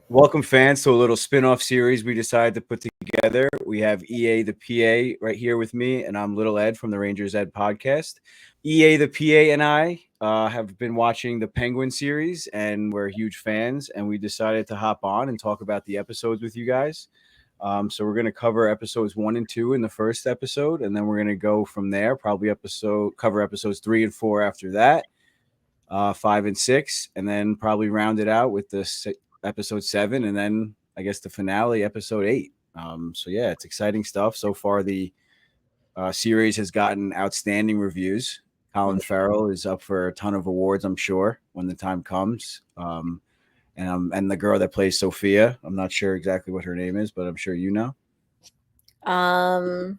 Welcome, fans, to a little spin-off series we decided to put together. We have EA the PA right here with me, and I'm Little Ed from the Rangers Ed podcast. EA the PA and I have been watching the Penguin series, and we're huge fans, and we decided to hop on and talk about the episodes with you guys. So we're going to cover episodes 1 and 2 in the first episode, and then we're going to go from there, probably cover episodes 3 and 4 after that, 5 and 6, and then probably round it out with the episode 7, and then I guess the finale, episode 8. So yeah, it's exciting stuff. So far, the series has gotten outstanding reviews. Colin Farrell is up for a ton of awards, I'm sure, when the time comes. And the girl that plays Sophia, I'm not sure exactly what her name is, but I'm sure you know. No.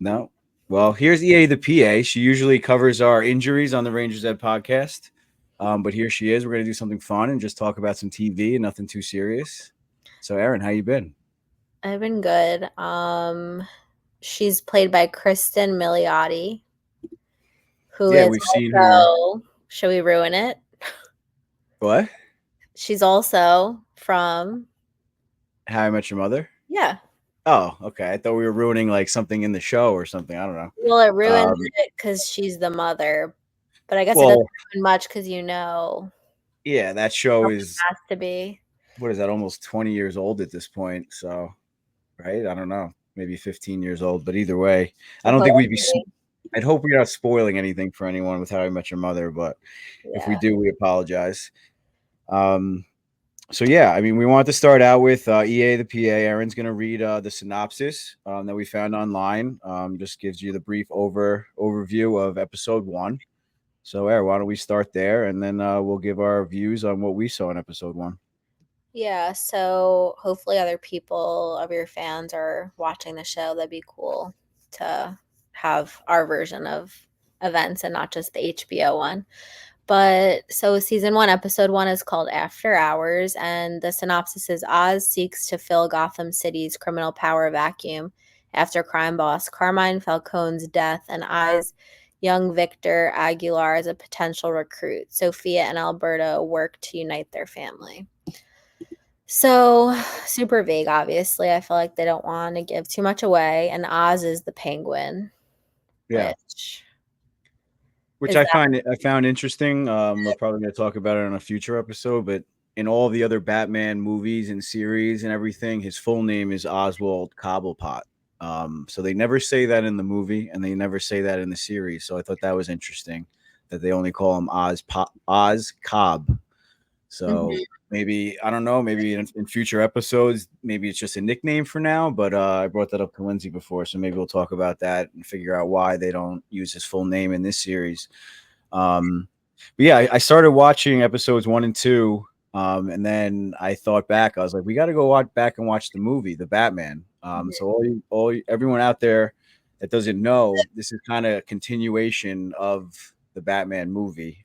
No? Well, here's EA the PA. She usually covers our injuries on the Rangers Ed podcast. But here she is. We're going to do something fun and just talk about some TV and nothing too serious. So, Erin, how you been? I've been good. She's played by Kristen Milioti, who is we've seen her. Should we ruin it? What? She's also from How I Met Your Mother? Yeah. Oh, okay. I thought we were ruining like something in the show or something. I don't know. Well, it ruins it because she's the mother. But I guess it doesn't ruin much because Yeah, that show has to be. What is that? Almost 20 years old at this point. So, right? I don't know. Maybe 15 years old. But either way, I don't think we'd be. I'd hope we're not spoiling anything for anyone with How I Met Your Mother. But if we do, we apologize. So yeah, I mean, we want to start out with EA the PA. Erin's going to read the synopsis that we found online. Just gives you the brief overview of episode 1. So, Erin, why don't we start there, and then we'll give our views on what we saw in episode 1. Yeah, so hopefully other people of your fans are watching the show. That'd be cool to have our version of events and not just the HBO one. But so season 1, episode 1 is called After Hours, and the synopsis is Oz seeks to fill Gotham City's criminal power vacuum after crime boss Carmine Falcone's death and eyes young Victor Aguilar as a potential recruit. Sophia and Alberto work to unite their family. So super vague, obviously. I feel like they don't want to give too much away, and Oz is the Penguin. Yeah. Which I found interesting. We're probably going to talk about it on a future episode, but in all the other Batman movies and series and everything, his full name is Oswald Cobblepot. So they never say that in the movie, and they never say that in the series. So I thought that was interesting that they only call him Oz Cobb. So maybe, I don't know, maybe in future episodes, maybe it's just a nickname for now. But I brought that up to Lindsay before, so maybe we'll talk about that and figure out why they don't use his full name in this series. But yeah, I started watching episodes 1 and 2. And then I thought back, I was like, we got to go back and watch the movie, The Batman. So everyone out there that doesn't know, this is kind of a continuation of the Batman movie.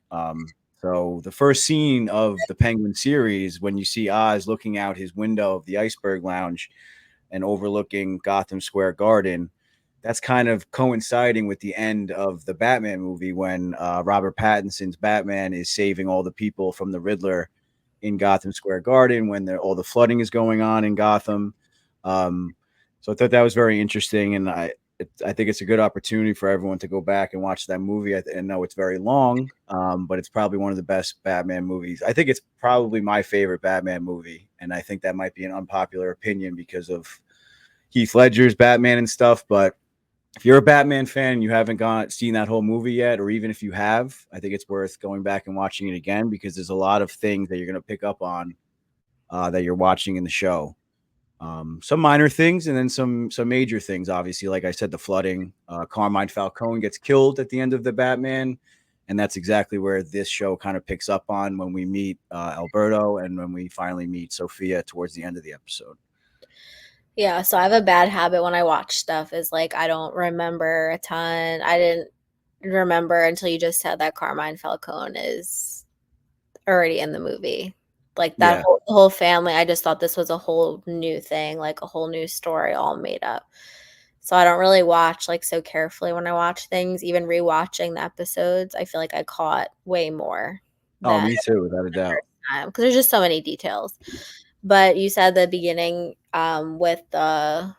So the first scene of the Penguin series, when you see Oz looking out his window of the Iceberg Lounge and overlooking Gotham Square Garden, that's kind of coinciding with the end of the Batman movie when Robert Pattinson's Batman is saving all the people from the Riddler in Gotham Square Garden when all the flooding is going on in Gotham. So I thought that was very interesting, and I think it's a good opportunity for everyone to go back and watch that movie. I know it's very long, but it's probably one of the best Batman movies. I think it's probably my favorite Batman movie, and I think that might be an unpopular opinion because of Heath Ledger's Batman and stuff. But if you're a Batman fan and you haven't seen that whole movie yet, or even if you have, I think it's worth going back and watching it again because there's a lot of things that you're going to pick up on that you're watching in the show. Some minor things and then some major things. Obviously, like I said, the flooding. Carmine Falcone gets killed at the end of the Batman, and that's exactly where this show kind of picks up on when we meet Alberto and when we finally meet Sophia towards the end of the episode. Yeah, so I have a bad habit when I watch stuff is like I don't remember a ton. I didn't remember until you just said that Carmine Falcone is already in the movie. Like that whole family, I just thought this was a whole new thing, like a whole new story all made up. So I don't really watch like so carefully when I watch things. Even rewatching the episodes, I feel like I caught way more. Oh, me too, without a doubt. time because there's just so many details. But you said the beginning with the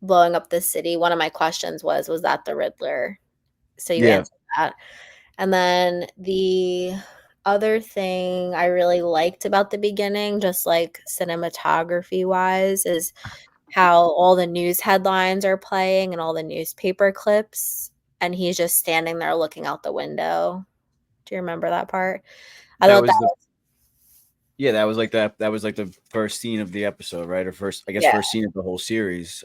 blowing up the city. One of my questions was that the Riddler? So you Yeah, answered that. And then the other thing I really liked about the beginning, just like cinematography wise, is how all the news headlines are playing and all the newspaper clips, and he's just standing there looking out the window. Do you remember that part? I that thought that was the was yeah, that was like that was like the first scene of the episode, right? Or first, I guess, yeah, first scene of the whole series.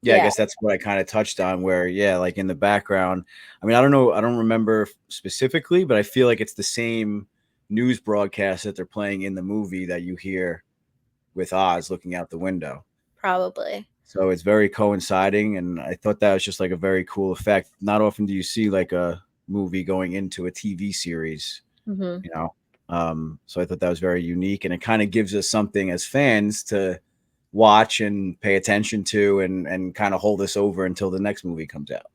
Yeah, I yeah, guess that's what I kind of touched on. Where yeah, like in the background. I mean, I don't know, I don't remember specifically, but I feel like it's the same news broadcast that they're playing in the movie that you hear with Oz looking out the window. probably. So it's very coinciding, and I thought that was just like a very cool effect. Not often do you see like a movie going into a TV series, Hmm. you know. So I thought that was very unique, and it kind of gives us something as fans to watch and pay attention to, and kind of hold us over until the next movie comes out.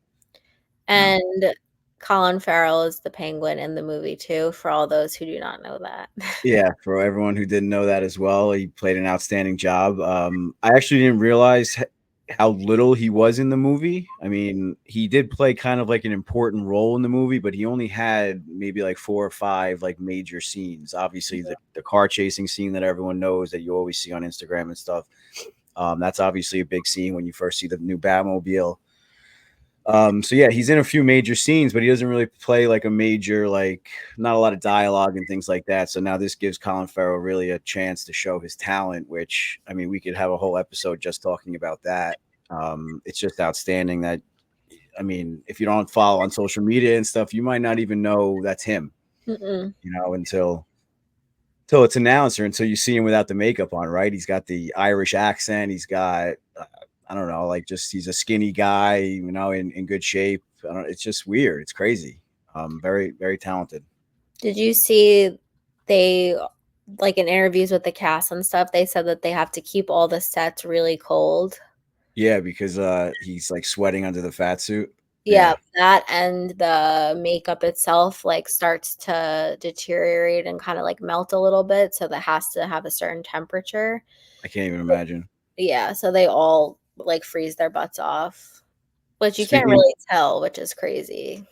You know. And Colin Farrell is the Penguin in the movie too, for all those who do not know that. Yeah, for everyone who didn't know that as well, he played an outstanding job. I actually didn't realize how little he was in the movie. I mean, he did play kind of like an important role in the movie, but he only had maybe like 4 or 5 like major scenes. Obviously, the car chasing scene that everyone knows that you always see on Instagram and stuff. That's obviously a big scene when you first see the new Batmobile. So yeah, he's in a few major scenes, but he doesn't really play like a major, like not a lot of dialogue and things like that. So now this gives Colin Farrell really a chance to show his talent, which I mean, we could have a whole episode just talking about that. It's just outstanding that I mean, if you don't follow on social media and stuff, you might not even know that's him, Mm-mm. until it's announced or until you see him without the makeup on, right? He's got the Irish accent. He's got, I don't know, like just he's a skinny guy, in good shape. I don't, it's just weird. It's crazy. Very, very talented. Did you see they like in interviews with the cast and stuff, they said that they have to keep all the sets really cold. Yeah, because he's like sweating under the fat suit. Yeah, Yeah, that and the makeup itself like starts to deteriorate and kind of like melt a little bit, so that has to have a certain temperature. I can't even imagine. Yeah, so they all like freeze their butts off, which you can't Speaking really tell, which is crazy.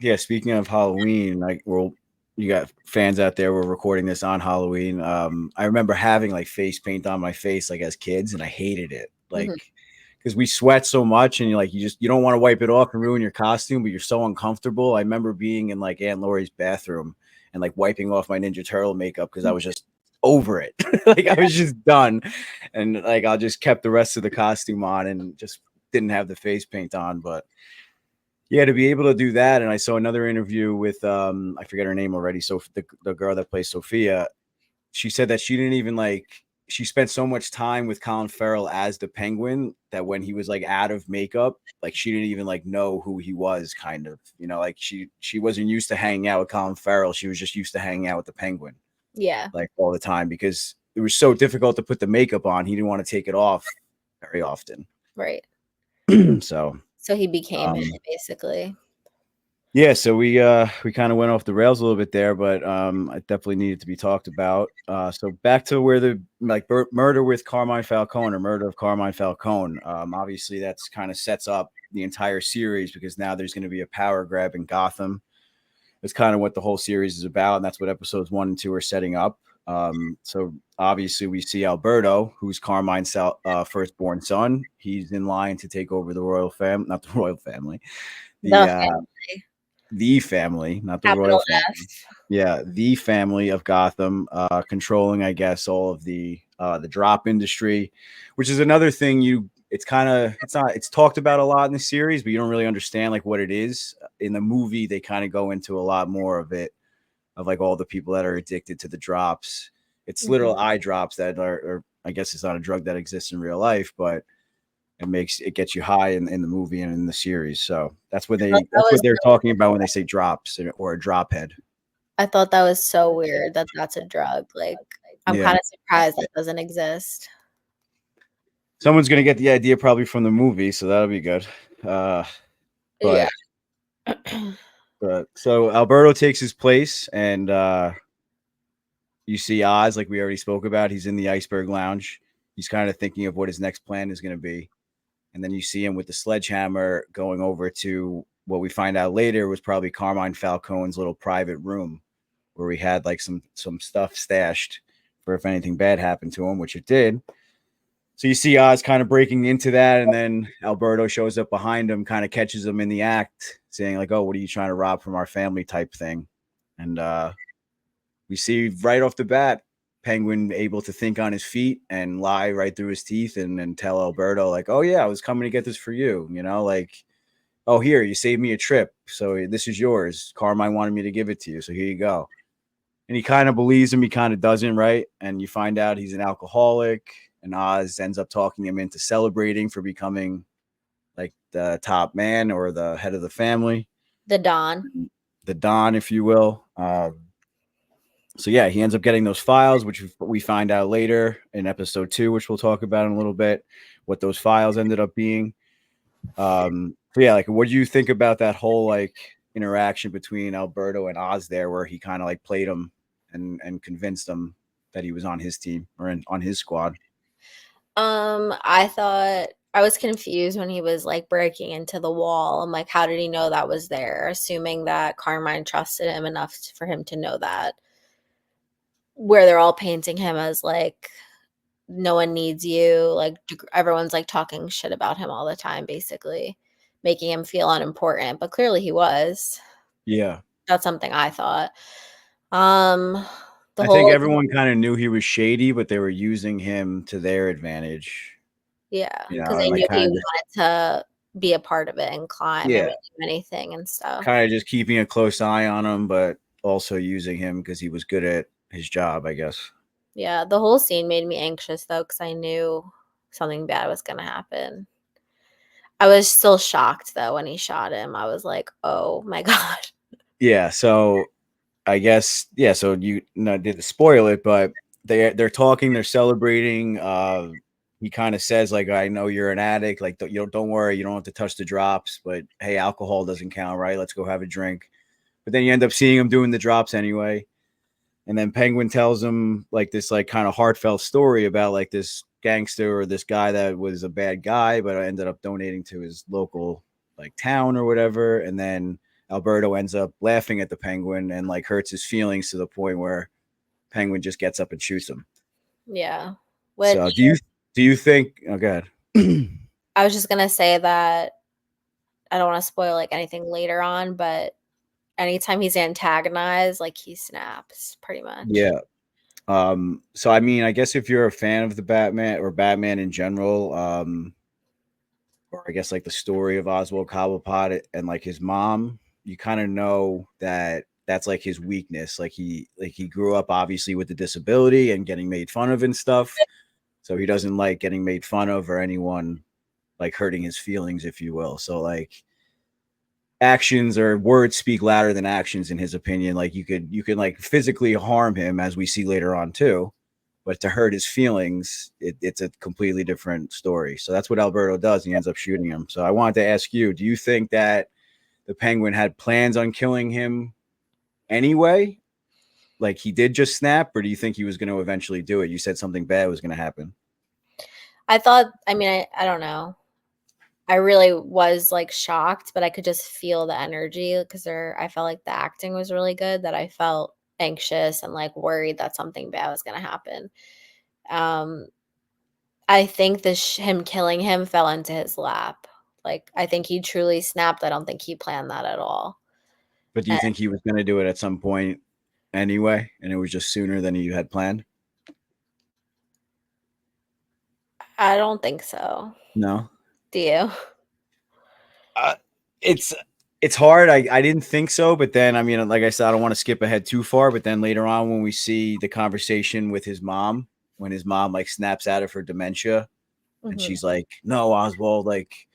Yeah, speaking of Halloween, like, well, you got fans out there. We're recording this on Halloween. I remember having like face paint on my face like as kids, and I hated it. Mhm. Like, because we sweat so much, and you don't want to wipe it off and ruin your costume, but you're so uncomfortable. I remember being in like Aunt Lori's bathroom and like wiping off my Ninja Turtle makeup because I was just over it. Like I was just done, and like I just kept the rest of the costume on and just didn't have the face paint on, but yeah, to be able to do that. And I saw another interview with I forget her name already. So the girl that plays Sophia, she said that she didn't even like she spent so much time with Colin Farrell as the Penguin that when he was like out of makeup, like she didn't even like know who he was, kind of. Like she wasn't used to hanging out with Colin Farrell. She was just used to hanging out with the Penguin Yeah, like all the time because it was so difficult to put the makeup on. He didn't want to take it off very often. right. So So he became it um basically. yeah, so we kind of went off the rails a little bit there, but it definitely needed to be talked about. So back to where the like murder with Carmine Falcone or murder of Carmine Falcone. Obviously that's kind of sets up the entire series because now there's going to be a power grab in Gotham. It's kind of what the whole series is about, and that's what episodes 1 and 2 are setting up. So obviously we see Alberto, who's Carmine's firstborn son. He's in line to take over the royal family, not the royal family, the The uh, family, the family, not the royal capital family. F. Yeah, the family of Gotham, controlling, I guess, all of the drop industry, which is another thing. It's talked about a lot in the series, but you don't really understand like what it is. In the movie, they kind of go into a lot more of it, of like all the people that are addicted to the drops. It's Mhm. little eye drops that are I guess it's not a drug that exists in real life, but it gets you high in the movie and in the series. So I thought that that's what was they're so talking about when they say drops or a drop head. I thought that was so weird that that's a drug, like, I'm Yeah. kinda surprised that doesn't exist. Someone's gonna get the idea probably from the movie, so that'll be good. Uh, Yeah. but so Alberto takes his place, and you see Oz, like we already spoke about. He's in the iceberg lounge. He's kind of thinking of what his next plan is going to be. And then you see him with the sledgehammer going over to what we find out later was probably Carmine Falcone's little private room where we had like some stuff stashed for if anything bad happened to him, which it did. So you see Oz kind of breaking into that, and then Alberto shows up behind him, kind of catches him in the act, saying like, "Oh, what are you trying to rob from our family?" type thing. And we see right off the bat Penguin able to think on his feet and lie right through his teeth and tell Alberto like, "Oh yeah, I was coming to get this for you," like, "Oh here, you saved me a trip, so this is yours. Carmine wanted me to give it to you, so here you go." And he kind of believes him, he kind of doesn't, right? And you find out he's an alcoholic, and Oz ends up talking him into celebrating for becoming like the top man or the head of the family, The Don. the Don, if you will. So yeah, he ends up getting those files, which we find out later in episode 2, which we'll talk about in a little bit, what those files ended up being. So yeah, like, what do you think about that whole like interaction between Alberto and Oz there, where he kind of like played him and convinced him that he was on his team or on his squad? I thought I was confused when he was like breaking into the wall. I'm like, how did he know that was there? Assuming that Carmine trusted him enough for him to know that. Where they're all painting him as like no one needs you, like everyone's like talking shit about him all the time, basically, making him feel unimportant. But clearly he was. Yeah, That's something I thought. Um, the I think whole everyone kind of knew he was shady, but they were using him to their advantage, Yeah, because and they like knew he kind of wanted to be a part of it and climb and yeah, really do anything and stuff. kind of just keeping a close eye on him, but also using him because he was good at his job, I guess. Yeah, the whole scene made me anxious though, because I knew something bad was gonna happen. I was still shocked though when he shot him. I was like, "Oh my god." Yeah, so I guess yeah. So you didn't spoil it, but they're talking, they're celebrating. He kind of says like, "I know you're an addict. Like, don't worry, you don't have to touch the drops. But hey, alcohol doesn't count, right? Let's go have a drink." But then you end up seeing him doing the drops anyway. And then Penguin tells him like this like kind of heartfelt story about like this gangster or this guy that was a bad guy, but ended up donating to his local like town or whatever. And then Alberto ends up laughing at the Penguin and like hurts his feelings to the point where Penguin just gets up and shoots him. Yeah. So Which do you think? Oh, God. I was just gonna say that I don't want to spoil like anything later on, but anytime he's antagonized, like he snaps pretty much. Yeah. So I mean, I guess if you're a fan of the Batman or Batman in general, or I guess like the story of Oswald Cobblepot and like his mom, you kind of know that that's like his weakness. Like he grew up obviously with the disability and getting made fun of and stuff. So he doesn't like getting made fun of or anyone like hurting his feelings, if you will. So like actions or words speak louder than actions in his opinion. Like you could like physically harm him as we see later on too, but to hurt his feelings, it's a completely different story. So that's what Alberto does. He ends up shooting him. So I wanted to ask you, do you think that the Penguin had plans on killing him anyway? Like he did just snap, or do you think he was going to eventually do it? You said something bad was going to happen. I thought, I mean, I don't know. I really was like shocked, but I could just feel the energy because I felt like the acting was really good, that I felt anxious and like worried that something bad was going to happen. Um, I think him killing him fell into his lap. Like I think he truly snapped. I don't think he planned that at all. But do you And think he was going to do it at some point anyway, and it was just sooner than you had planned? I don't think so. No. Do you? Uh, it's it's hard. I didn't think so, but then I mean, like I said, I don't want to skip ahead too far. But then later on, when we see the conversation with his mom, when his mom like snaps out of her dementia, and Mhm. she's like, "No, Oswald, like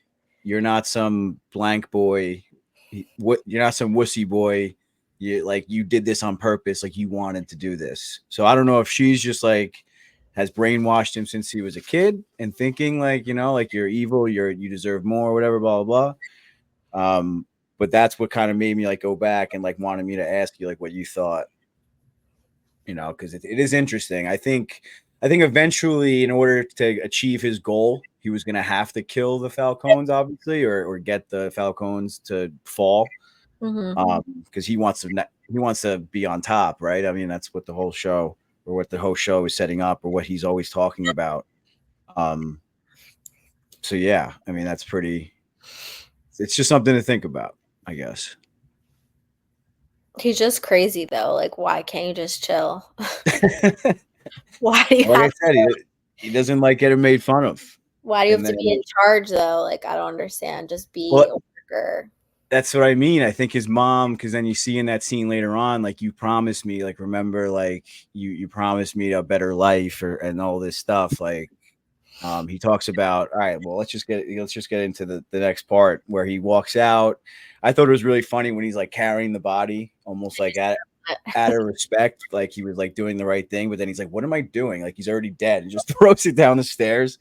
you're not some blank boy. What you're not some wussy boy. You did this on purpose. Like you wanted to do this." So I don't know if she's just like has brainwashed him since he was a kid and thinking like like you're evil, you deserve more, whatever, blah blah blah. But that's what kind of made me like go back and like wanted me to ask you like what you thought. because it is interesting. I think eventually, in order to achieve his goal, he was going to have to kill the Falcons, obviously, or get the Falcons to fall, Mhm. because he wants to be on top, right? I mean, that's what the whole show, or what the whole show is setting up, or what he's always talking about. Um, so yeah, I mean, that's pretty. It's just something to think about, I guess. He's just crazy though. Like, why can't you just chill? Like Why do you I have said, he doesn't like getting made fun of, why do you have and to then be in charge though? Like, I don't understand. Just be well, a worker. that's what I mean. I think his mom, because then you see in that scene later on, like, you promised me, like, remember, like, you promised me a better life, and all this stuff. Like, he talks about, all right, well, let's just get into the next part where he walks out. I thought it was really funny when he's like carrying the body, almost like out of respect, like he was like doing the right thing, but then he's like, what am I doing? Like, he's already dead, and just throws it down the stairs.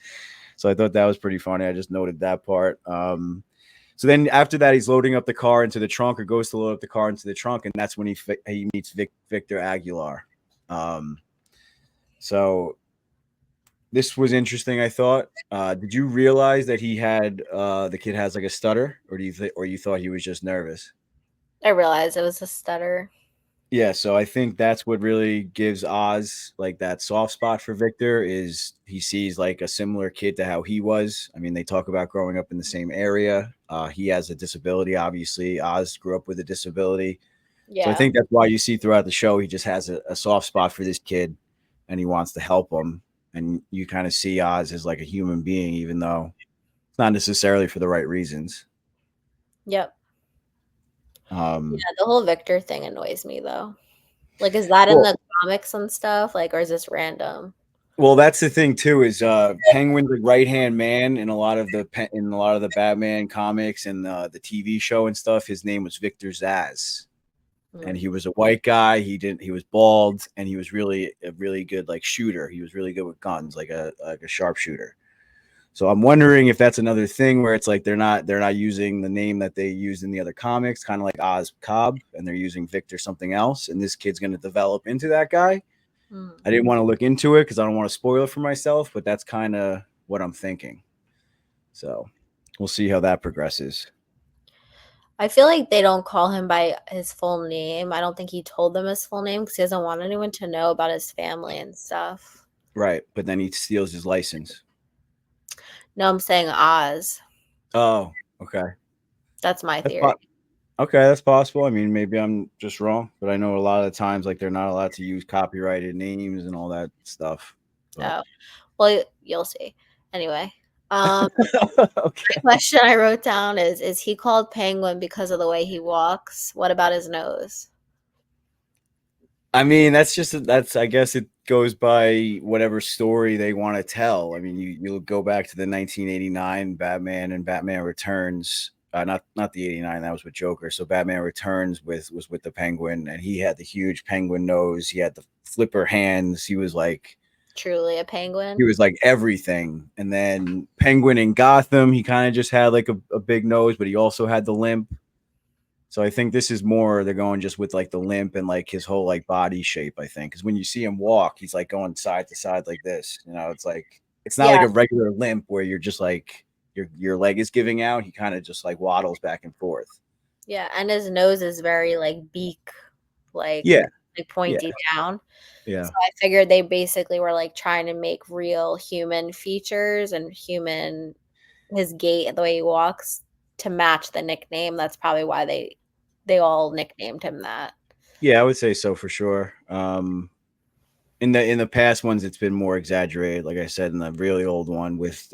So I thought that was pretty funny. I just noted that part. So then after that, he's loading up the car into the trunk, or goes to load up the car into the trunk, and that's when he meets Victor Aguilar. Um, so this was interesting, I thought. Did you realize that the kid has like a stutter, or you thought he was just nervous? I realized it was a stutter. Yeah, so I think that's what really gives Oz like that soft spot for Victor, is he sees like a similar kid to how he was. I mean, they talk about growing up in the same area. He has a disability, obviously. Oz grew up with a disability. So I Yeah. think that's why you see throughout the show he just has a soft spot for this kid, and he wants to help him. And you kind of see Oz as like a human being, even though it's not necessarily for the right reasons. Yep. Yeah, Um, the whole Victor thing annoys me though. Like, is that in well, the comics and stuff? Like, or is this random? Well, that's the thing too. Is Penguin's a right hand man in a lot of the Batman comics and the TV show and stuff. His name was Victor Zsasz, and Mm. he was a white guy. He was bald, and he was really a really good like shooter. He was really good with guns, like a sharpshooter. So I'm wondering if that's another thing where it's like they're not using the name that they used in the other comics, kind of like Oz Cobb, and they're using Victor something else, and this kid's going to develop into that guy. Mm. I didn't want to look into it because I don't want to spoil it for myself, but that's kind of what I'm thinking. So we'll see how that progresses. I feel like they don't call him by his full name. I don't think he told them his full name because he doesn't want anyone to know about his family and stuff. Right. But then he steals his license. No, I'm saying Oz. Oh, okay. That's my That's theory. okay. That's possible. I mean, maybe I'm just wrong, but I know a lot of the times, like, they're not allowed to use copyrighted names and all that stuff. But Oh, well, you'll see. Anyway, um, okay. my question I wrote down is he called Penguin because of the way he walks? What about his nose? I mean, I guess it goes by whatever story they want to tell. I mean, you go back to the 1989 Batman and Batman Returns. Not the 89, that was with Joker. So Batman Returns was with the Penguin, and he had the huge penguin nose. He had the flipper hands. Truly a He penguin? was like everything. And then Penguin in Gotham, he kind of just had like a big nose, but he also had the limp. So I think this is more they're going just with like the limp and like his whole like body shape, I think. Because when you see him walk, he's like going side to side like this. It's like it's not like Yeah, a regular limp where you're just like your leg is giving out. He kind of just like waddles back and forth. yeah, and his nose is very like beak, like Yeah, like yeah, pointy down. So yeah. I figured they basically were like trying to make real human features and human his gait and the way he walks to match the nickname. That's probably why they all nicknamed him that. Yeah, I would say so for sure. In the past ones, it's been more exaggerated. Like I said, in the really old one with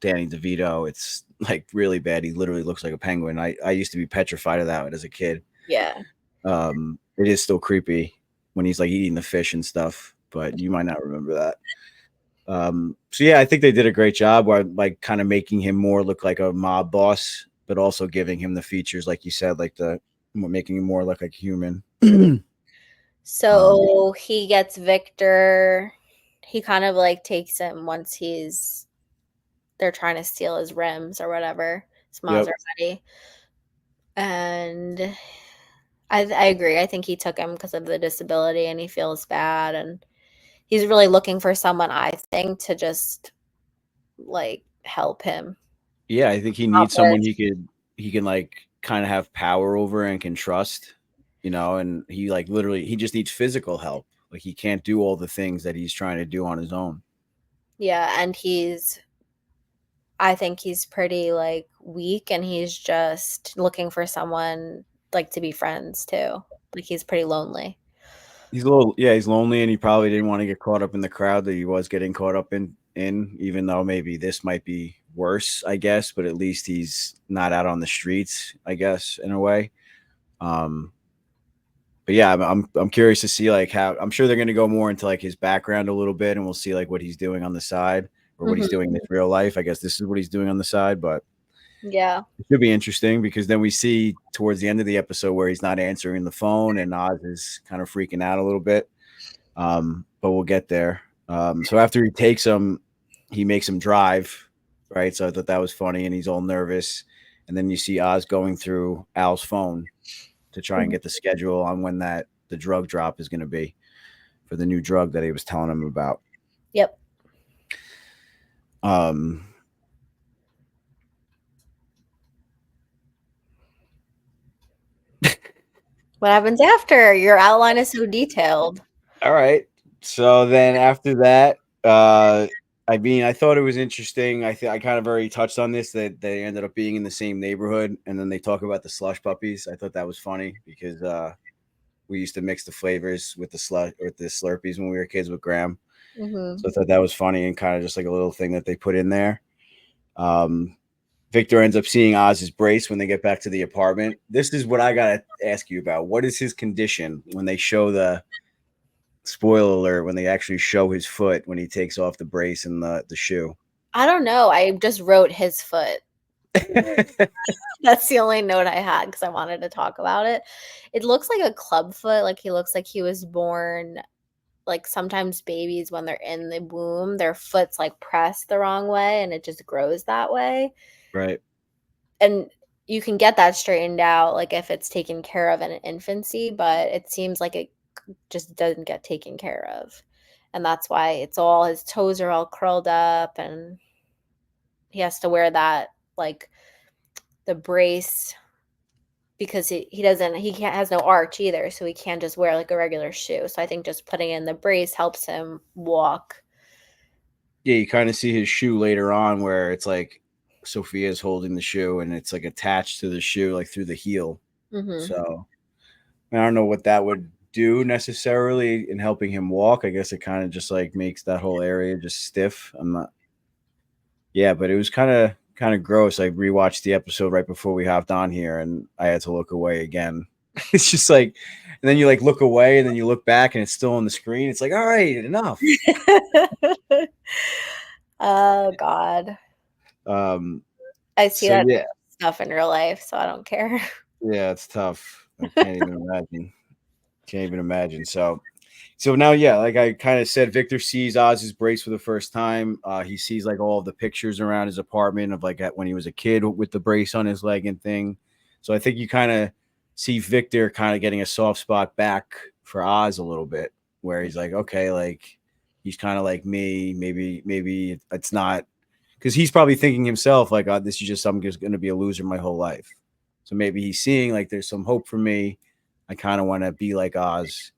Danny DeVito, it's like really bad. He literally looks like a penguin. I used to be petrified of that as a kid. Yeah. It is still creepy when he's like eating the fish and stuff, but you might not remember that. So yeah, I think they did a great job by like kind of making him more look like a mob boss, but also giving him the features, like you said, like making him more look like a human. um, So he gets Victor. He kind of like takes him once they're trying to steal his rims or whatever, his yep. Maserati. And I agree. I think he took him because of the disability and he feels bad, and he's really looking for someone, I think, to just like help him Yeah, I think he needs someone accomplish. he can like kind of have power over and can trust, and he like literally he just needs physical help. Like he can't do all the things that he's trying to do on his own. Yeah, and I think he's pretty like weak, and he's just looking for someone like to be friends too. Like he's pretty lonely. He's a little yeah, he's lonely and he probably didn't want to get caught up in the crowd that he was getting caught up in even though maybe this might be worse, I guess, but at least he's not out on the streets, I guess, in a way. Um but yeah, I'm curious to see like how I'm sure they're going to go more into like his background a little bit and we'll see like what he's doing on the side or what he's Mhm. doing in his real life. I guess this is what he's doing on the side, but Yeah. it should be interesting because then we see towards the end of the episode where he's not answering the phone and Oz is kind of freaking out a little bit. But we'll get there. So after he takes him, he makes him drive, right? So I thought that was funny, and he's all nervous. And then you see Oz going through Al's phone to try and Mhm. get the schedule on when the drug drop is going to be for the new drug that he was telling him about. Yep. Um, What happens after? Your outline is so detailed. all right. So then after that, I mean, I thought it was interesting. I kind of already touched on this that they ended up being in the same neighborhood, and then they talk about the slush puppies. I thought that was funny because we used to mix the flavors with the Slurpees when we were kids with Graham. Mhm. So I thought that was funny and kind of just like a little thing that they put in there. Um, Victor ends up seeing Oz's brace when they get back to the apartment. This is what I gotta ask you about. What is his condition when they show the spoiler alert when they actually show his foot when he takes off the brace and the shoe? I don't know. I just wrote his foot. That's the only note I had because I wanted to talk about it. It looks like a club foot. Like he looks like he was born. Like sometimes babies, when they're in the womb, their foot's like pressed the wrong way and it just grows that way. Right. And you can get that straightened out, like if it's taken care of in infancy, but it seems like it just doesn't get taken care of. And that's why it's all his toes are all curled up and he has to wear that like the brace because he doesn't he can't has no arch either, so he can't just wear like a regular shoe. So I think just putting in the brace helps him walk. Yeah, you kind of see his shoe later on where it's like Sophia's holding the shoe and it's like attached to the shoe, like through the heel. Mhm. So I don't know what that would do necessarily in helping him walk. I guess it kind of just like makes that whole area just stiff. I'm not. Yeah, but it was kind of gross. I rewatched the episode right before we hopped on here, and I had to look away again. It's just like, and then you like look away, and then you look back, and it's still on the screen. It's like, all right, enough. Oh god. Um. I see So that yeah, stuff in real life, so I don't care. yeah, it's tough. I can't even imagine. Can't even imagine. So now, yeah, like I kind of said, Victor sees Oz's brace for the first time. He sees like all of the pictures around his apartment of like when he was a kid with the brace on his leg and thing. So I think you kind of see Victor kind of getting a soft spot back for Oz a little bit, where he's like, okay, like he's kind of like me. Maybe it's not because he's probably thinking himself like, oh, this is just I'm just going to be a loser my whole life. So maybe he's seeing like there's some hope for me. I kind of want to be like Oz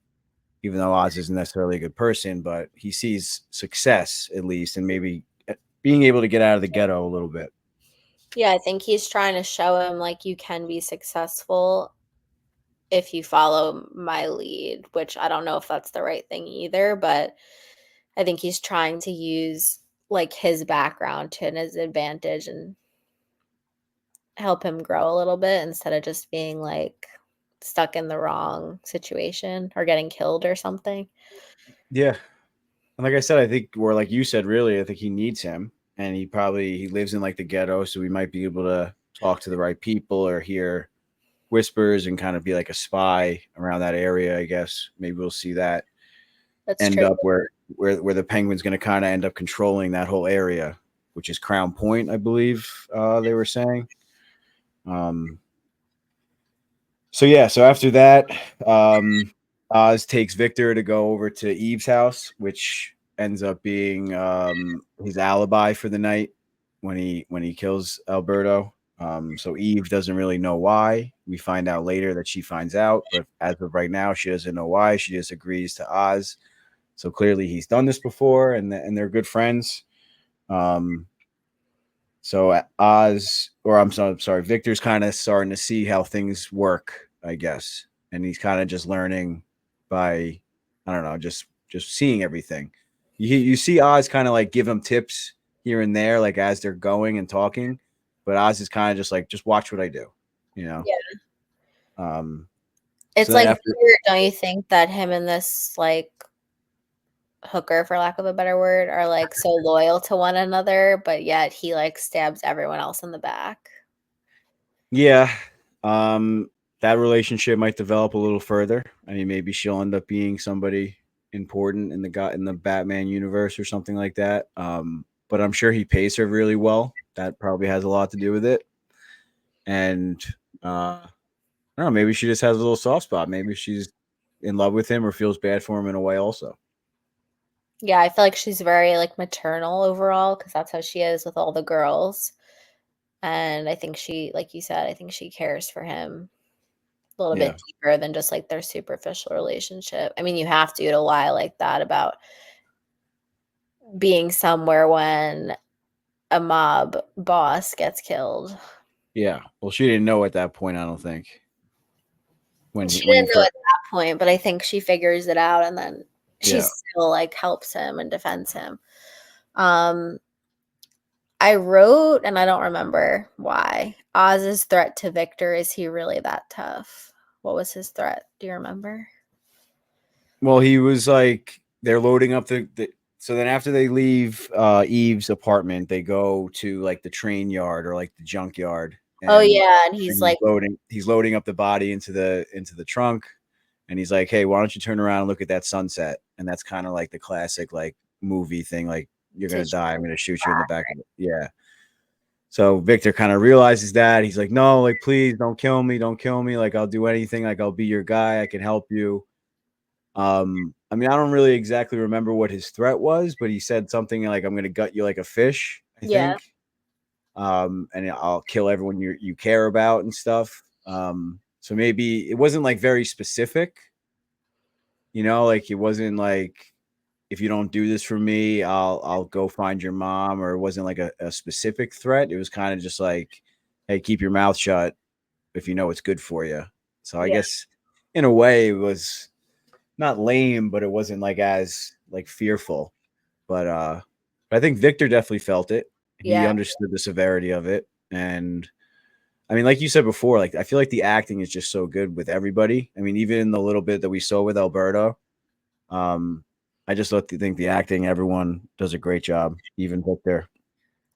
even though Oz isn't necessarily a good person, but he sees success at least, and maybe being able to get out of the ghetto a little bit. Yeah, I think he's trying to show him like you can be successful if you follow my lead, which I don't know if that's the right thing either, but I think he's trying to use like his background to his advantage and help him grow a little bit instead of just being like stuck in the wrong situation or getting killed or something. Yeah, and like I said, I think, or like you said, really, I think he needs him, and he lives in like the ghetto, so he might be able to talk to the right people or hear whispers and kind of be like a spy around that area. I guess maybe we'll see that That's end true. up where the Penguin's going to kind of end up controlling that whole area, which is Crown Point, I believe they were saying. Um, So yeah, so after that, Oz takes Victor to go over to Eve's house, which ends up being his alibi for the night when he kills Alberto. So Eve doesn't really know why. We find out later that she finds out, but as of right now, she doesn't know why. She just agrees to Oz. So clearly, he's done this before, and they're good friends. Um, so Oz, or I'm sorry, Victor's kind of starting to see how things work, I guess, and he's kind of just learning by, I don't know, just seeing everything. You see Oz kind of like give him tips here and there, like as they're going and talking, but Oz is kind of just like, just watch what I do, you know. Yeah. Um, It's so then like after, weird, don't you think, that him and this like hooker, for lack of a better word, are like so loyal to one another, but yet he like stabs everyone else in the back. yeah, um, that relationship might develop a little further. I mean, maybe she'll end up being somebody important in the Batman universe or something like that. But I'm sure he pays her really well. That probably has a lot to do with it. And I don't know, maybe she just has a little soft spot. Maybe she's in love with him or feels bad for him in a way also. Yeah, I feel like she's very like maternal overall because that's how she is with all the girls. And I think she, like you said, I think she cares for him a little Yeah. bit deeper than just like their superficial relationship. I mean, you have to lie like that about being somewhere when a mob boss gets killed. Yeah. Well, she didn't know at that point, I don't think. She When he didn't know first, at that point, but I think she figures it out and then she yeah. still like helps him and defends him. Um, I wrote, and I don't remember why, Oz's threat to Victor, is he really that tough? What was his threat? Do you remember? Well, he was like, they're loading up so then after they leave Eve's apartment, they go to like the train yard or like the junkyard, Oh and yeah, and he's like, he's loading up the body into the trunk, and he's like, "Hey, why don't you turn around and look at that sunset?" And that's kind of like the classic like movie thing, like you're to gonna die, I'm gonna shoot you in the back of it. Yeah. So Victor kind of realizes that. He's like, "No, like please don't kill me, don't kill me. Like I'll do anything. Like I'll be your guy. I can help you." I mean, I don't really exactly remember what his threat was, but he said something like, "I'm going to gut you like a fish," I yeah, think. And I'll kill everyone you care about and stuff. So maybe it wasn't like very specific, you know, like it wasn't like, if you don't do this for me, I'll go find your mom, or it wasn't like a specific threat. It was kind of just like, hey, keep your mouth shut if you know it's good for you. So I yeah, guess in a way it was not lame, but it wasn't like as like fearful. But I think Victor definitely felt it. He yeah, understood the severity of it. And I mean, like you said before, like I feel like the acting is just so good with everybody. I mean, even in the little bit that we saw with Alberto, um, I just think the acting, everyone does a great job, even Victor,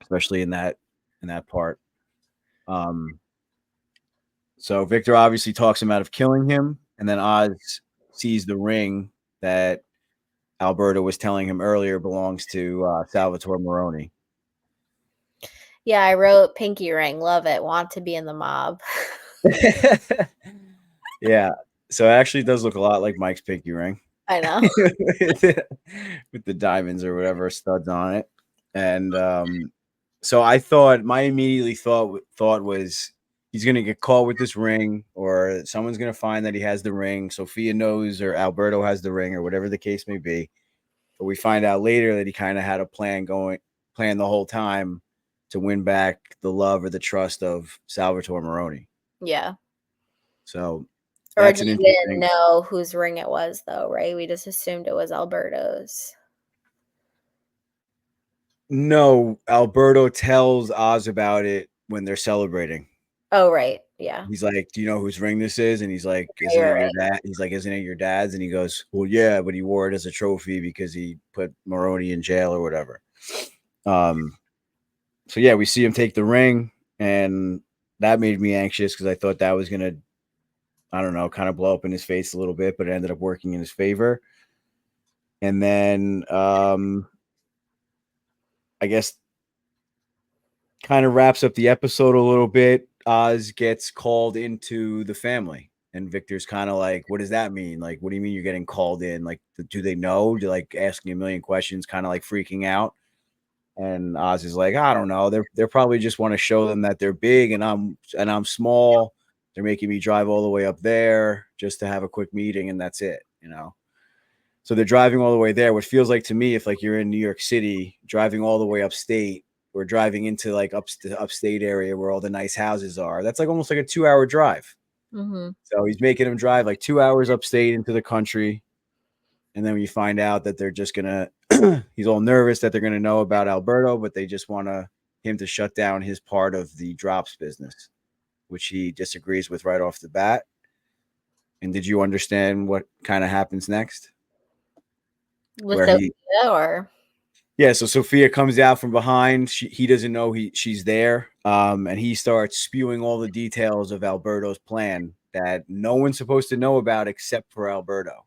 especially in that part. Um, so Victor obviously talks him out of killing him, and then Oz sees the ring that Alberto was telling him earlier belongs to Salvatore Moroni. yeah. I wrote Pinky Ring, love it, want to be in the mob. Yeah. So it actually does look a lot like Mike's pinky ring I know. with the diamonds or whatever studs on it. And so I thought, my immediately thought was, he's gonna get caught with this ring, or someone's gonna find that he has the ring. Sophia knows, or Alberto has the ring, or whatever the case may be. But we find out later that he kind of had a plan the whole time to win back the love or the trust of Salvatore Moroni. Yeah. So that's an Originally, we didn't interesting. know whose ring it was, though, right? We just assumed it was Alberto's. No, Alberto tells Oz about it when they're celebrating. Oh, right. Yeah. He's like, "Do you know whose ring this is?" And he's like, "Isn't You're it your right. dad?" He's like, "Isn't it your dad's?" And he goes, "Well, yeah, but he wore it as a trophy because he put Moroni in jail or whatever." Um, so yeah, we see him take the ring, and that made me anxious because I thought that was gonna, I don't know, kind of blow up in his face a little bit, but it ended up working in his favor. And then I guess kind of wraps up the episode a little bit. Oz gets called into the family, And Victor's kind of like, what does that mean? Like, what do you mean you're getting called in? Like, do they know? Do like asking a million questions, kind of like freaking out. And Oz is like, I don't know. They're probably just want to show them that they're big and I'm small. They're making me drive all the way up there just to have a quick meeting, and that's it, you know. So they're driving all the way there. What feels like to me, if like you're in New York City, driving all the way upstate, or driving into like upstate area where all the nice houses are, that's like almost like a 2-hour drive. Mm-hmm. So he's making them drive like 2 hours upstate into the country. And then we find out that they're just gonna he's all nervous that they're gonna know about Alberto, but they just want him to shut down his part of the drops business, which he disagrees with right off the bat. And did you understand what kind of happens next? With Where he Sophia, or Yeah, so Sophia comes out from behind. He doesn't know she's there, and he starts spewing all the details of Alberto's plan that no one's supposed to know about except for Alberto.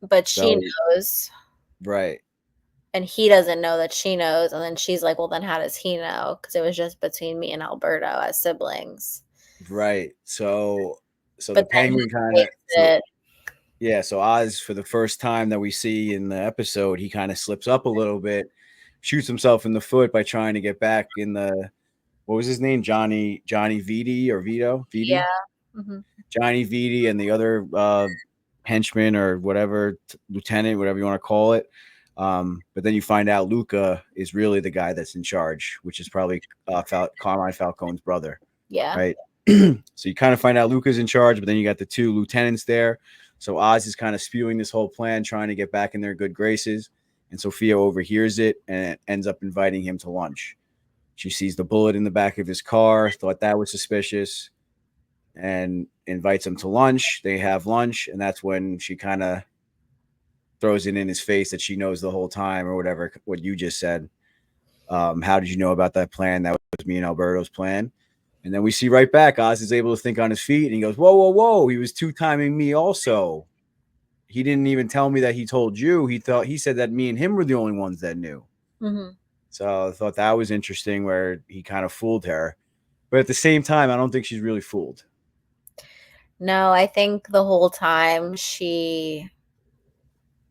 but she So knows, right, and he doesn't know that she knows. And then she's like, well, then how does he know? Because it was just between me and Alberto as siblings. right. So the But then he penguin kind of takes it. yeah. So Oz, for the first time that we see in the episode, he kind of slips up a little bit, shoots himself in the foot by trying to get back in the what was his name, Johnny Viti or Vito Yeah. Viti. Mm-hmm. Johnny Viti and the other henchman or whatever, lieutenant, whatever you want to call it. But then you find out Luca is really the guy that's in charge, which is probably Carmine Falcone's brother, Yeah. right? So you kind of find out Luca's in charge, but then you got the two lieutenants there. So Oz is kind of spewing this whole plan, trying to get back in their good graces. And Sophia overhears it and ends up inviting him to lunch. She sees the bullet in the back of his car, thought that was suspicious, and invites him to lunch. They have lunch, and that's when she kind of throws it in his face that she knows the whole time, or whatever, what you just said. How did you know about that plan? That was me and Alberto's plan. And then we see right back, Oz is able to think on his feet, and he goes, whoa, whoa, whoa. He was two-timing me also. He didn't even tell me that he told you. He said that me and him were the only ones that knew. Mm-hmm. So I thought that was interesting where he kind of fooled her. But at the same time, I don't think she's really fooled. No, I think the whole time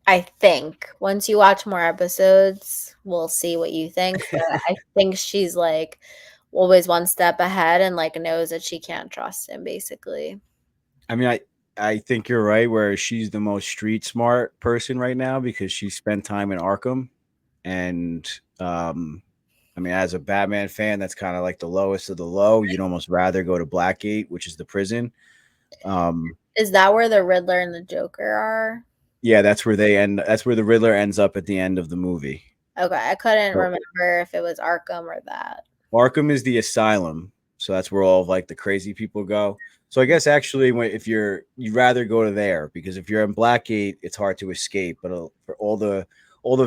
I think once you watch more episodes, we'll see what you think. But I think she's like always one step ahead and like knows that she can't trust him, basically. I mean, I think you're right where she's the most street smart person right now because she spent time in Arkham. And I mean, as a Batman fan, that's kind of like the lowest of the low. You'd almost rather go to Blackgate, which is the prison. Is that where the Riddler and the Joker are? Yeah, that's where they end. That's where the Riddler ends up at the end of the movie. Okay, I couldn't So remember if it was Arkham or that. Arkham is the asylum, so that's where all of like the crazy people go. So I guess actually, if you'd rather go to there because if you're in Blackgate, it's hard to escape. But for all the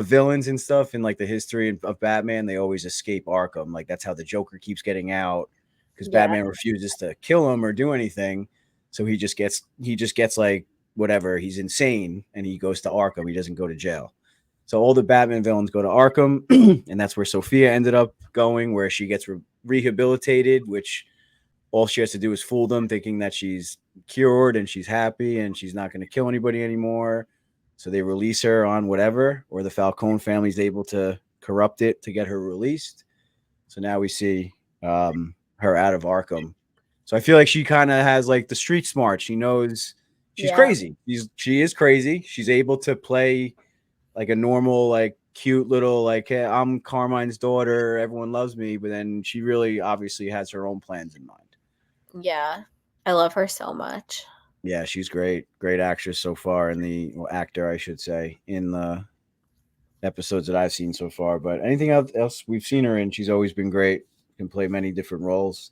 villains and stuff in like the history of Batman, they always escape Arkham. Like that's how the Joker keeps getting out because Yeah. Batman refuses to kill him or do anything. So he just gets like whatever. He's insane and he goes to Arkham. He doesn't go to jail. So all the Batman villains go to Arkham, and that's where Sophia ended up going, where she gets rehabilitated, which all she has to do is fool them, thinking that she's cured and she's happy and she's not going to kill anybody anymore. So they release her on whatever, or the Falcone family is able to corrupt it to get her released. So now we see her out of Arkham. So I feel like she kind of has like the street smart. She knows she's crazy. She is crazy. She's able to play like a normal, like cute little, like, hey, I'm Carmine's daughter. Everyone loves me. But then she really obviously has her own plans in mind. Yeah. I love her so much. Yeah, she's great. Great actress so far actor, I should say, in the episodes that I've seen so far. But anything else we've seen her in, she's always been great. Can play many different roles.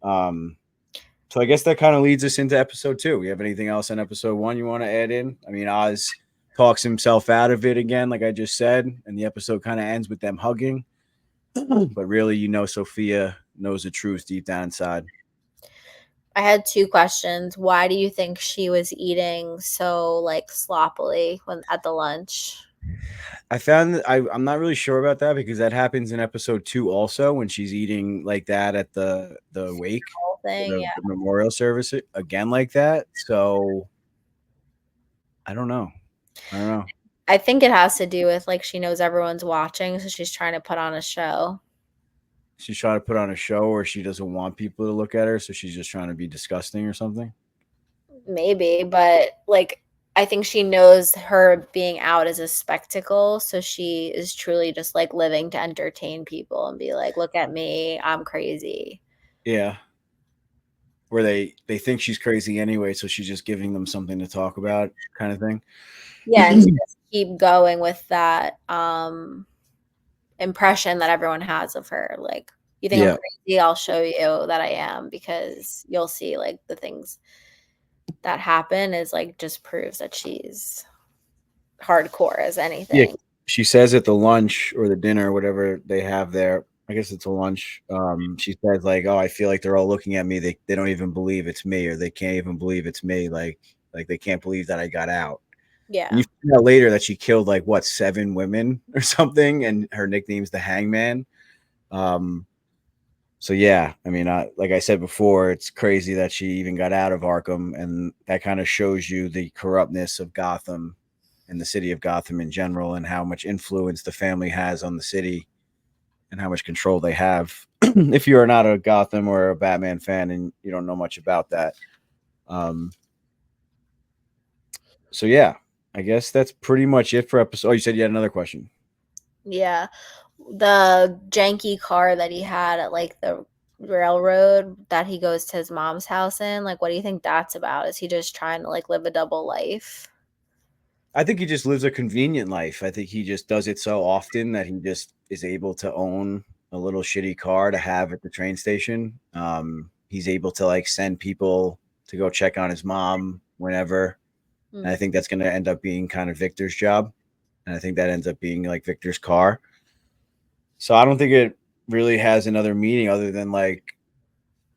So I guess that kind of leads us into episode 2. You have anything else on episode 1 you want to add in? I mean, Oz talks himself out of it again, like I just said, and the episode kind of ends with them hugging. But really, Sophia knows the truth deep down inside. I had 2 questions. Why do you think she was eating so like sloppily when at the lunch? I found that I'm not really sure about that because that happens in episode 2 also when she's eating like that at the wake. whole thing. Yeah. the memorial service again like that. So I don't know. I think it has to do with like she knows everyone's watching, so she's trying to put on a show. She's trying to put on a show, or she doesn't want people to look at her, so she's just trying to be disgusting or something. Maybe, but like I think she knows her being out is a spectacle, so she is truly just like living to entertain people and be like, "Look at me, I'm crazy." Yeah. Where they think she's crazy anyway, so she's just giving them something to talk about, kind of thing. Yeah, and to just keep going with that impression that everyone has of her. Like, you think I'm Yeah. crazy? I'll show you that I am, because you'll see like the things that happen is like just proves that she's hardcore as Yeah. anything. She says at the lunch or the dinner, whatever they have there, I guess it's a lunch. She says like, "Oh, I feel like they're all looking at me. They don't even believe it's me, or they can't even believe it's me. Like they can't believe that I got out." And Yeah. you find out later that she killed like what 7 women or something, and her nickname's the Hangman. So yeah, I mean, like I said before, it's crazy that she even got out of Arkham, and that kind of shows you the corruptness of Gotham and the city of Gotham in general, and how much influence the family has on the city, and how much control they have. If you are not a Gotham or a Batman fan and you don't know much about that, um, so yeah, I guess that's pretty much it for episode. Oh, you said you had another question. Yeah. The janky car that he had at like the railroad that he goes to his mom's house in, like what do you think that's about? Is he just trying to like live a double life? I think he just lives a convenient life. I think he just does it so often that he just is able to own a little shitty car to have at the train station. He's able to like send people to go check on his mom whenever. And I Mm. think that's going to end up being kind of Victor's job. And I think that ends up being like Victor's car. So I don't think it really has another meaning other than like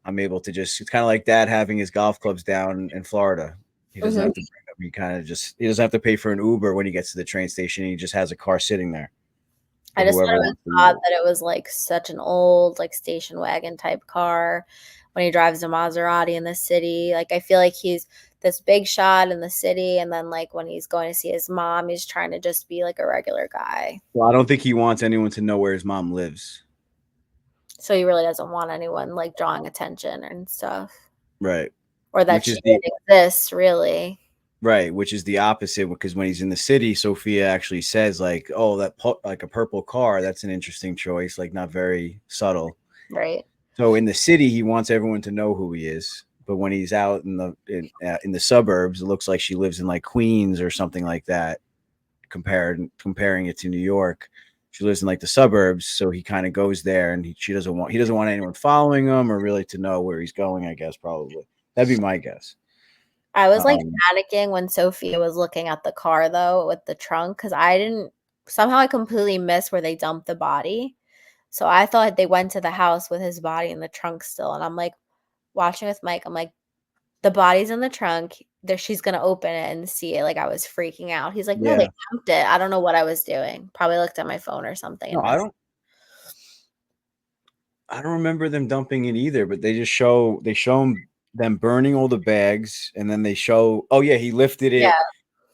I'm able to just, it's kind of like dad having his golf clubs down in Florida. He doesn't Mhm. have to bring them. He kind of just, he doesn't have to pay for an Uber when he gets to the train station. He just has a car sitting there I for just whoever thought it was wants to use odd it. that it was like such an old like station wagon type car when he drives a Maserati in the city. Like I feel like he's this big shot in the city, and then like when he's going to see his mom, he's trying to just be like a regular guy. Well, I don't think he wants anyone to know where his mom lives. So he really doesn't want anyone like drawing attention and stuff, Right. or that Which she is even the, exists, really. right. Which is the opposite because when he's in the city, Sophia actually says like, oh, like a purple car. That's an interesting choice. Like not very subtle. Right. So in the city, he wants everyone to know who he is. But when he's out in the suburbs, it looks like she lives in like Queens or something like that. Comparing it to New York, she lives in like the suburbs, so he kind of goes there, and he doesn't want anyone following him or really to know where he's going. I guess probably that'd be my guess. I was like Um, panicking when Sophia was looking at the car though with the trunk, because I didn't somehow I completely missed where they dumped the body. So I thought they went to the house with his body in the trunk still. And I'm like watching with Mike, I'm like, the body's in the trunk. There she's gonna open it and see it. Like I was freaking out. He's like, no, they yeah, dumped it. I don't know what I was doing. Probably looked at my phone or something no, and missed. I don't remember them dumping it either, but they show them burning all the bags, and then they show, oh yeah, he lifted Yeah, it.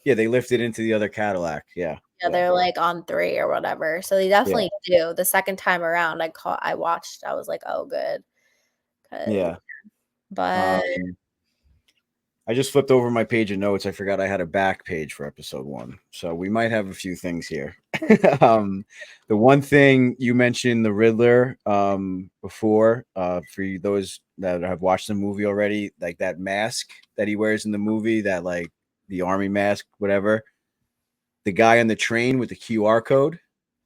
Yeah, they lifted into the other Cadillac. Yeah, yeah, yeah, they're like on 3 or whatever. So they yeah, definitely do. The second time around, I watched. I was like, oh, good. 'Cause- yeah. But Um, I just flipped over my page of notes. I forgot I had a back page for episode 1. So we might have a few things here. um, the one thing you mentioned, the Riddler, before, for those that have watched the movie already, like that mask that he wears in the movie, that like the army mask, whatever. The guy on the train with the QR code,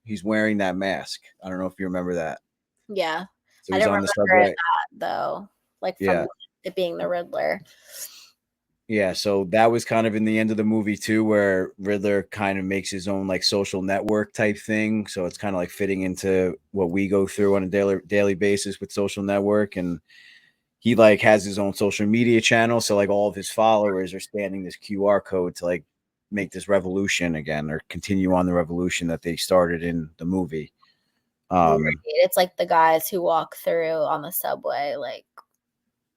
he's wearing that mask. I don't know if you remember that. yeah, So I he's didn't on the remember subway. that though. Like Yeah. from it being the Riddler. Yeah, so that was kind of in the end of the movie too, where Riddler kind of makes his own like social network type thing. So it's kind of like fitting into what we go through on a daily basis with social network, and he like has his own social media channel. So like all of his followers are scanning this QR code to like make this revolution again or continue on the revolution that they started in the movie. Right. Um, It's like the guys who walk through on the subway, like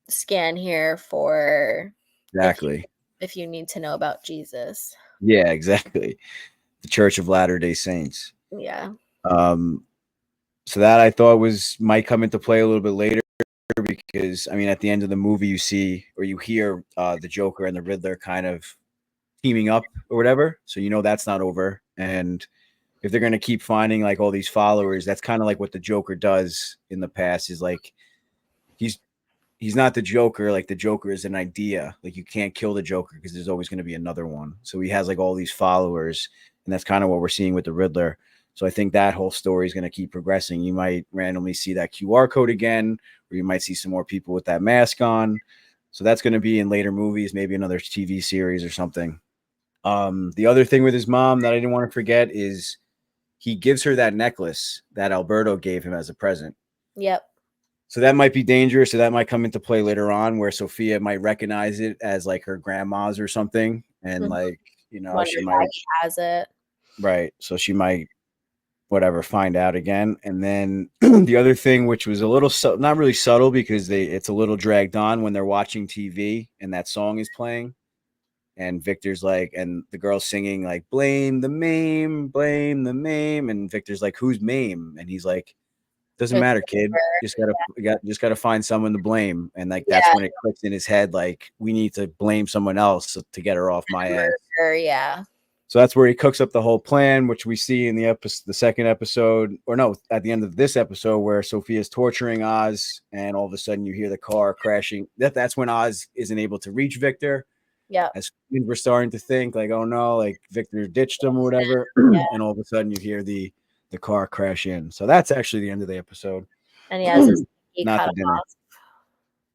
scan here for Exactly. if you need to know about Jesus. Yeah, exactly. The Church of Latter-day Saints. Yeah. So that I thought might come into play a little bit later because I mean at the end of the movie you see or you hear the Joker and the Riddler kind of teaming up or whatever. So you know that's not over. And if they're gonna keep finding like all these followers, that's kind of like what the Joker does in the past. Is like he's he's not the Joker. Like the Joker is an idea. Like you can't kill the Joker because there's always going to be another one. So he has like all these followers, and that's kind of what we're seeing with the Riddler. So I think that whole story is going to keep progressing. You might randomly see that QR code again, or you might see some more people with that mask on. So that's going to be in later movies, maybe another TV series or something. The other thing with his mom that I didn't want to forget is he gives her that necklace that Alberto gave him as a present. Yep. So that might be dangerous. So that might come into play later on where Sophia might recognize it as like her grandma's or something. And like, she Wonders why might, he has it. right. So she might, whatever, find out again. And then the other thing, which was a little, not really subtle because it's a little dragged on when they're watching TV and that song is playing. And Victor's like, and the girl's singing like, blame the Mame, blame the Mame. And Victor's like, who's Mame? And he's like, doesn't matter, kid. Just gotta find someone to blame, and like Yeah. that's when it clicks in his head. Like we need to blame someone else to get her off my ass. Yeah. So that's where he cooks up the whole plan, which we see in the second episode, or no, at the end of this episode, where Sophia's torturing Oz, and all of a sudden you hear the car crashing. That's when Oz isn't able to reach Victor. Yeah. As we're starting to think, like, oh no, like Victor ditched him or whatever, Yeah. and all of a sudden you hear the car crash in. So that's actually the end of the episode. And he has his pinky Not cut the dinner. off.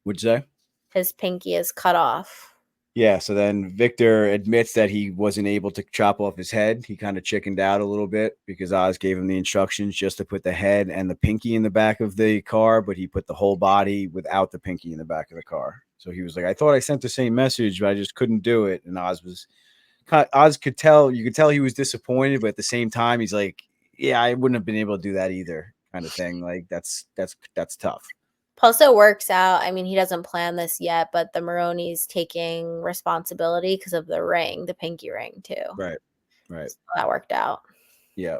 Would you say? His pinky is cut off. Yeah. So then Victor admits that he wasn't able to chop off his head. He kind of chickened out a little bit because Oz gave him the instructions just to put the head and the pinky in the back of the car, but he put the whole body without the pinky in the back of the car. So he was like, I thought I sent the same message, but I just couldn't do it. And Oz could tell, you could tell he was disappointed, but at the same time, he's like, yeah, I wouldn't have been able to do that either, kind of thing. Like that's tough. Plus, it works out. I mean, he doesn't plan this yet, but the Maroney's taking responsibility because of the ring, the pinky ring, too. Right. So that worked out. Yeah.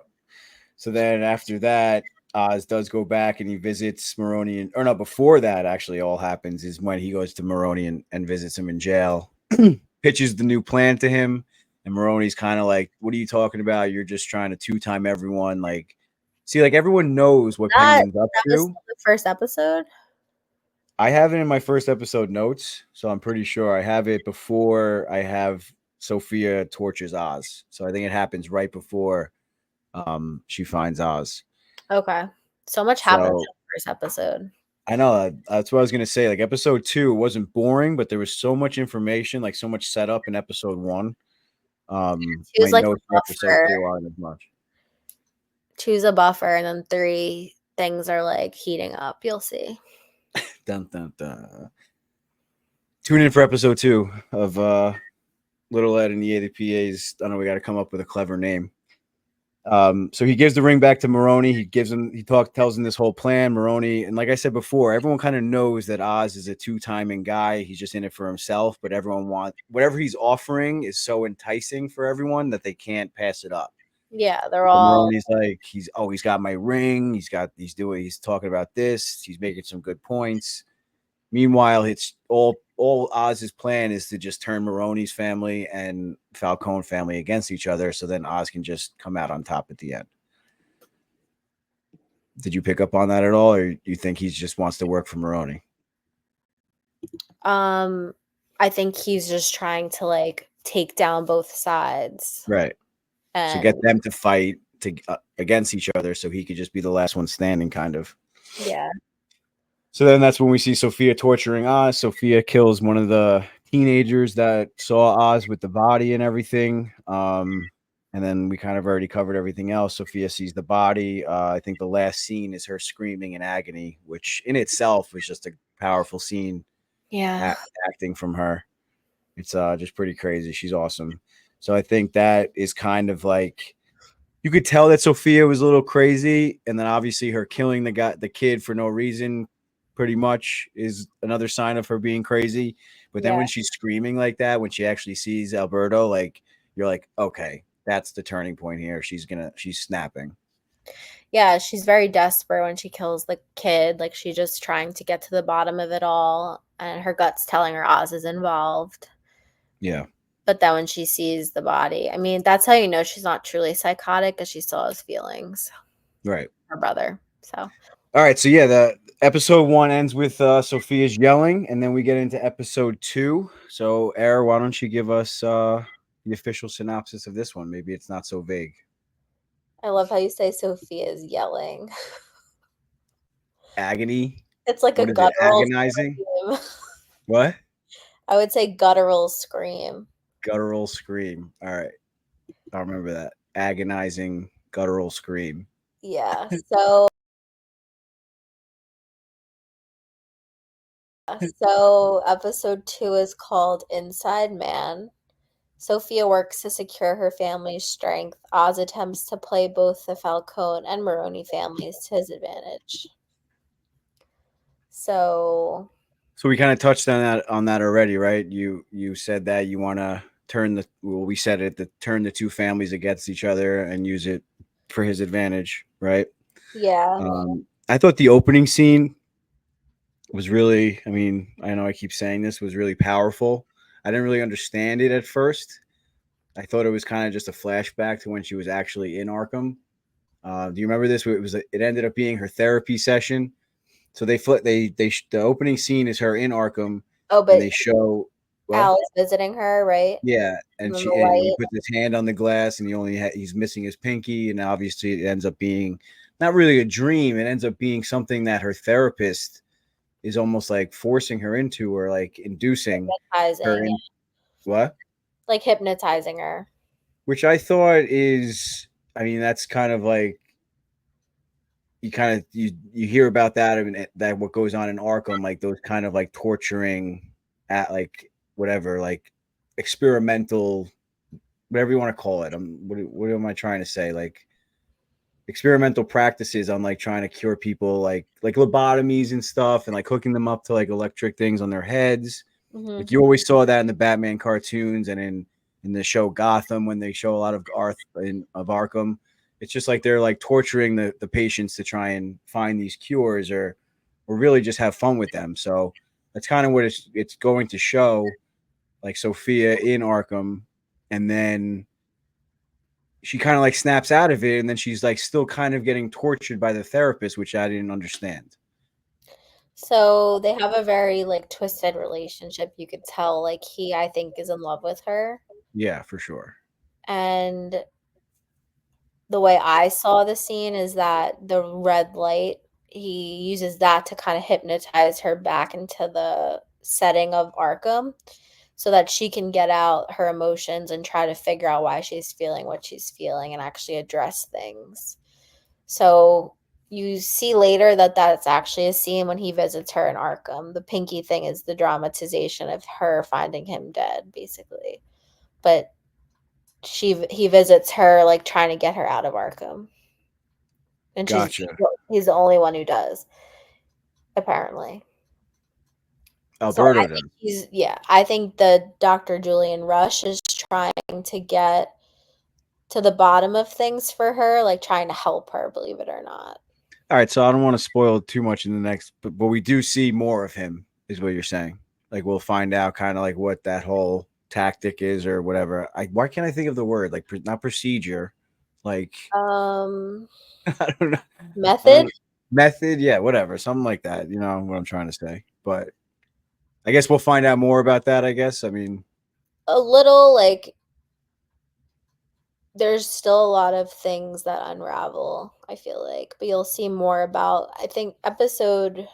So then after that, Oz does go back and he visits Maroney, or no, before that actually all happens is when he goes to Maroney and visits him in jail, pitches the new plan to him, and Maroney's kind of like, "What are you talking about? You're just trying to two-time everyone." Like, see, like everyone knows what Penguin's up That was to. the first episode. I have it in my first episode notes, so I'm pretty sure I have it before I have Sophia tortures Oz. So I think it happens right before she finds Oz. Okay. So much happens in the first episode. I know that's what I was gonna say. Like episode 2 wasn't boring, but there was so much information, like so much setup in episode 1. It was My like notes for episode 2 aren't as much. 2's a buffer, and then 3 things are like heating up. You'll see. Dun, dun, dun. Tune in for episode 2 of Little Ed and EAthePA's. I don't know, we got to come up with a clever name. So he gives the ring back to Maroney. Tells him this whole plan. Maroney, and like I said before, everyone kind of knows that Oz is a two-timing guy. He's just in it for himself, but everyone wants whatever he's offering is so enticing for everyone that they can't pass it up. Yeah, they're all. Maroney's like, he's got my ring. He's talking about this. He's making some good points. Meanwhile, it's all Oz's plan is to just turn Maroney's family and Falcone family against each other, so then Oz can just come out on top at the end. Did you pick up on that at all, or do you think he just wants to work for Maroney? I think he's just trying to like take down both sides, right? And so get them to fight against each other, so he could just be the last one standing, kind of. Yeah. So then that's when we see Sophia torturing Oz. Sophia kills one of the teenagers that saw Oz with the body and everything. And then we kind of already covered everything else. Sophia sees the body. I think the last scene is her screaming in agony, which in itself was just a powerful scene. Yeah. Acting from her. It's just pretty crazy. She's awesome. So I think that is kind of like, you could tell that Sophia was a little crazy. And then obviously her killing the kid for no reason pretty much is another sign of her being crazy. But then Yeah. when she's screaming like that, when she actually sees Alberto, like you're like, okay, that's the turning point here. She's snapping. Yeah, she's very desperate when she kills the kid. Like, she's just trying to get to the bottom of it all, and her gut's telling her Oz is involved. Yeah. But then when she sees the body, I mean, that's how you know she's not truly psychotic, because she still has feelings. Right. Her brother. So All right. So yeah, the episode 1 ends with Sophia's yelling, and then we get into episode 2. So Era, why don't you give us the official synopsis of this one? Maybe it's not so vague. I love how you say Sophia's yelling. Agony. It's like a What is it? guttural Agonizing. scream. What? I would say guttural scream. Guttural scream. All right. I'll remember that. Agonizing guttural scream. Yeah. So episode 2 is called Inside Man. Sophia works to secure her family's strength. Oz attempts to play both the Falcone and Maroney families to his advantage. So So we kind of touched on that already, right? You said that you want to we said it, to turn the two families against each other and use it for his advantage, right? yeah. I thought the opening scene was really, I mean, I know I keep saying this, was really powerful. I didn't really understand it at first. I thought it was kind of just a flashback to when she was actually in Arkham. Do you remember this? It ended up being her therapy session. So the opening scene is her in Arkham, Oh, and but they show what? Al is visiting her, right? Yeah, And and then the he white. puts his hand on the glass, and he's missing his pinky, and obviously it ends up being not really a dream. It ends up being something that her therapist is almost like forcing her into, or like inducing her Hypnotizing, in. What? like hypnotizing her. Which I thought is, I mean, that's kind of like you hear about that, and that what goes on in Arkham, like those kind of like torturing at like whatever, like experimental, whatever you want to call it. What am I trying to say? Like experimental practices on like trying to cure people, like lobotomies and stuff, and like hooking them up to like electric things on their heads. Hmm. Like you always saw that in the Batman cartoons and in the show Gotham when they show a lot of of Arkham. It's just like they're like torturing the patients to try and find these cures or really just have fun with them. So that's kind of what it's going to show, like Sophia in Arkham, and then she kind of like snaps out of it, and then she's like still kind of getting tortured by the therapist, which I didn't understand. So they have a very like twisted relationship. You could tell like I think, is in love with her. Yeah, for sure. And the way I saw the scene is that the red light, he uses that to kind of hypnotize her back into the setting of Arkham so that she can get out her emotions and try to figure out why she's feeling what she's feeling and actually address things. So you see later that that's actually a scene when he visits her in Arkham. The pinky thing is the dramatization of her finding him dead, basically. But he visits her like trying to get her out of Arkham. And Gotcha. he's the only one who does, apparently. So I Alberto think does. I think the Dr. Julian Rush is trying to get to the bottom of things for her, like trying to help her, believe it or not. All right, so I don't want to spoil too much in the next, but we do see more of him, is what you're saying. Like we'll find out kind of like what that whole tactic is or whatever. Why can't I think of the word? Like not procedure, like Um, I don't know. I Method? don't method, yeah, whatever, something like that. You know what I'm trying to say. But I guess we'll find out more about that. I guess. I mean, A little like there's still a lot of things that unravel, I feel like, but you'll see more about, I think episode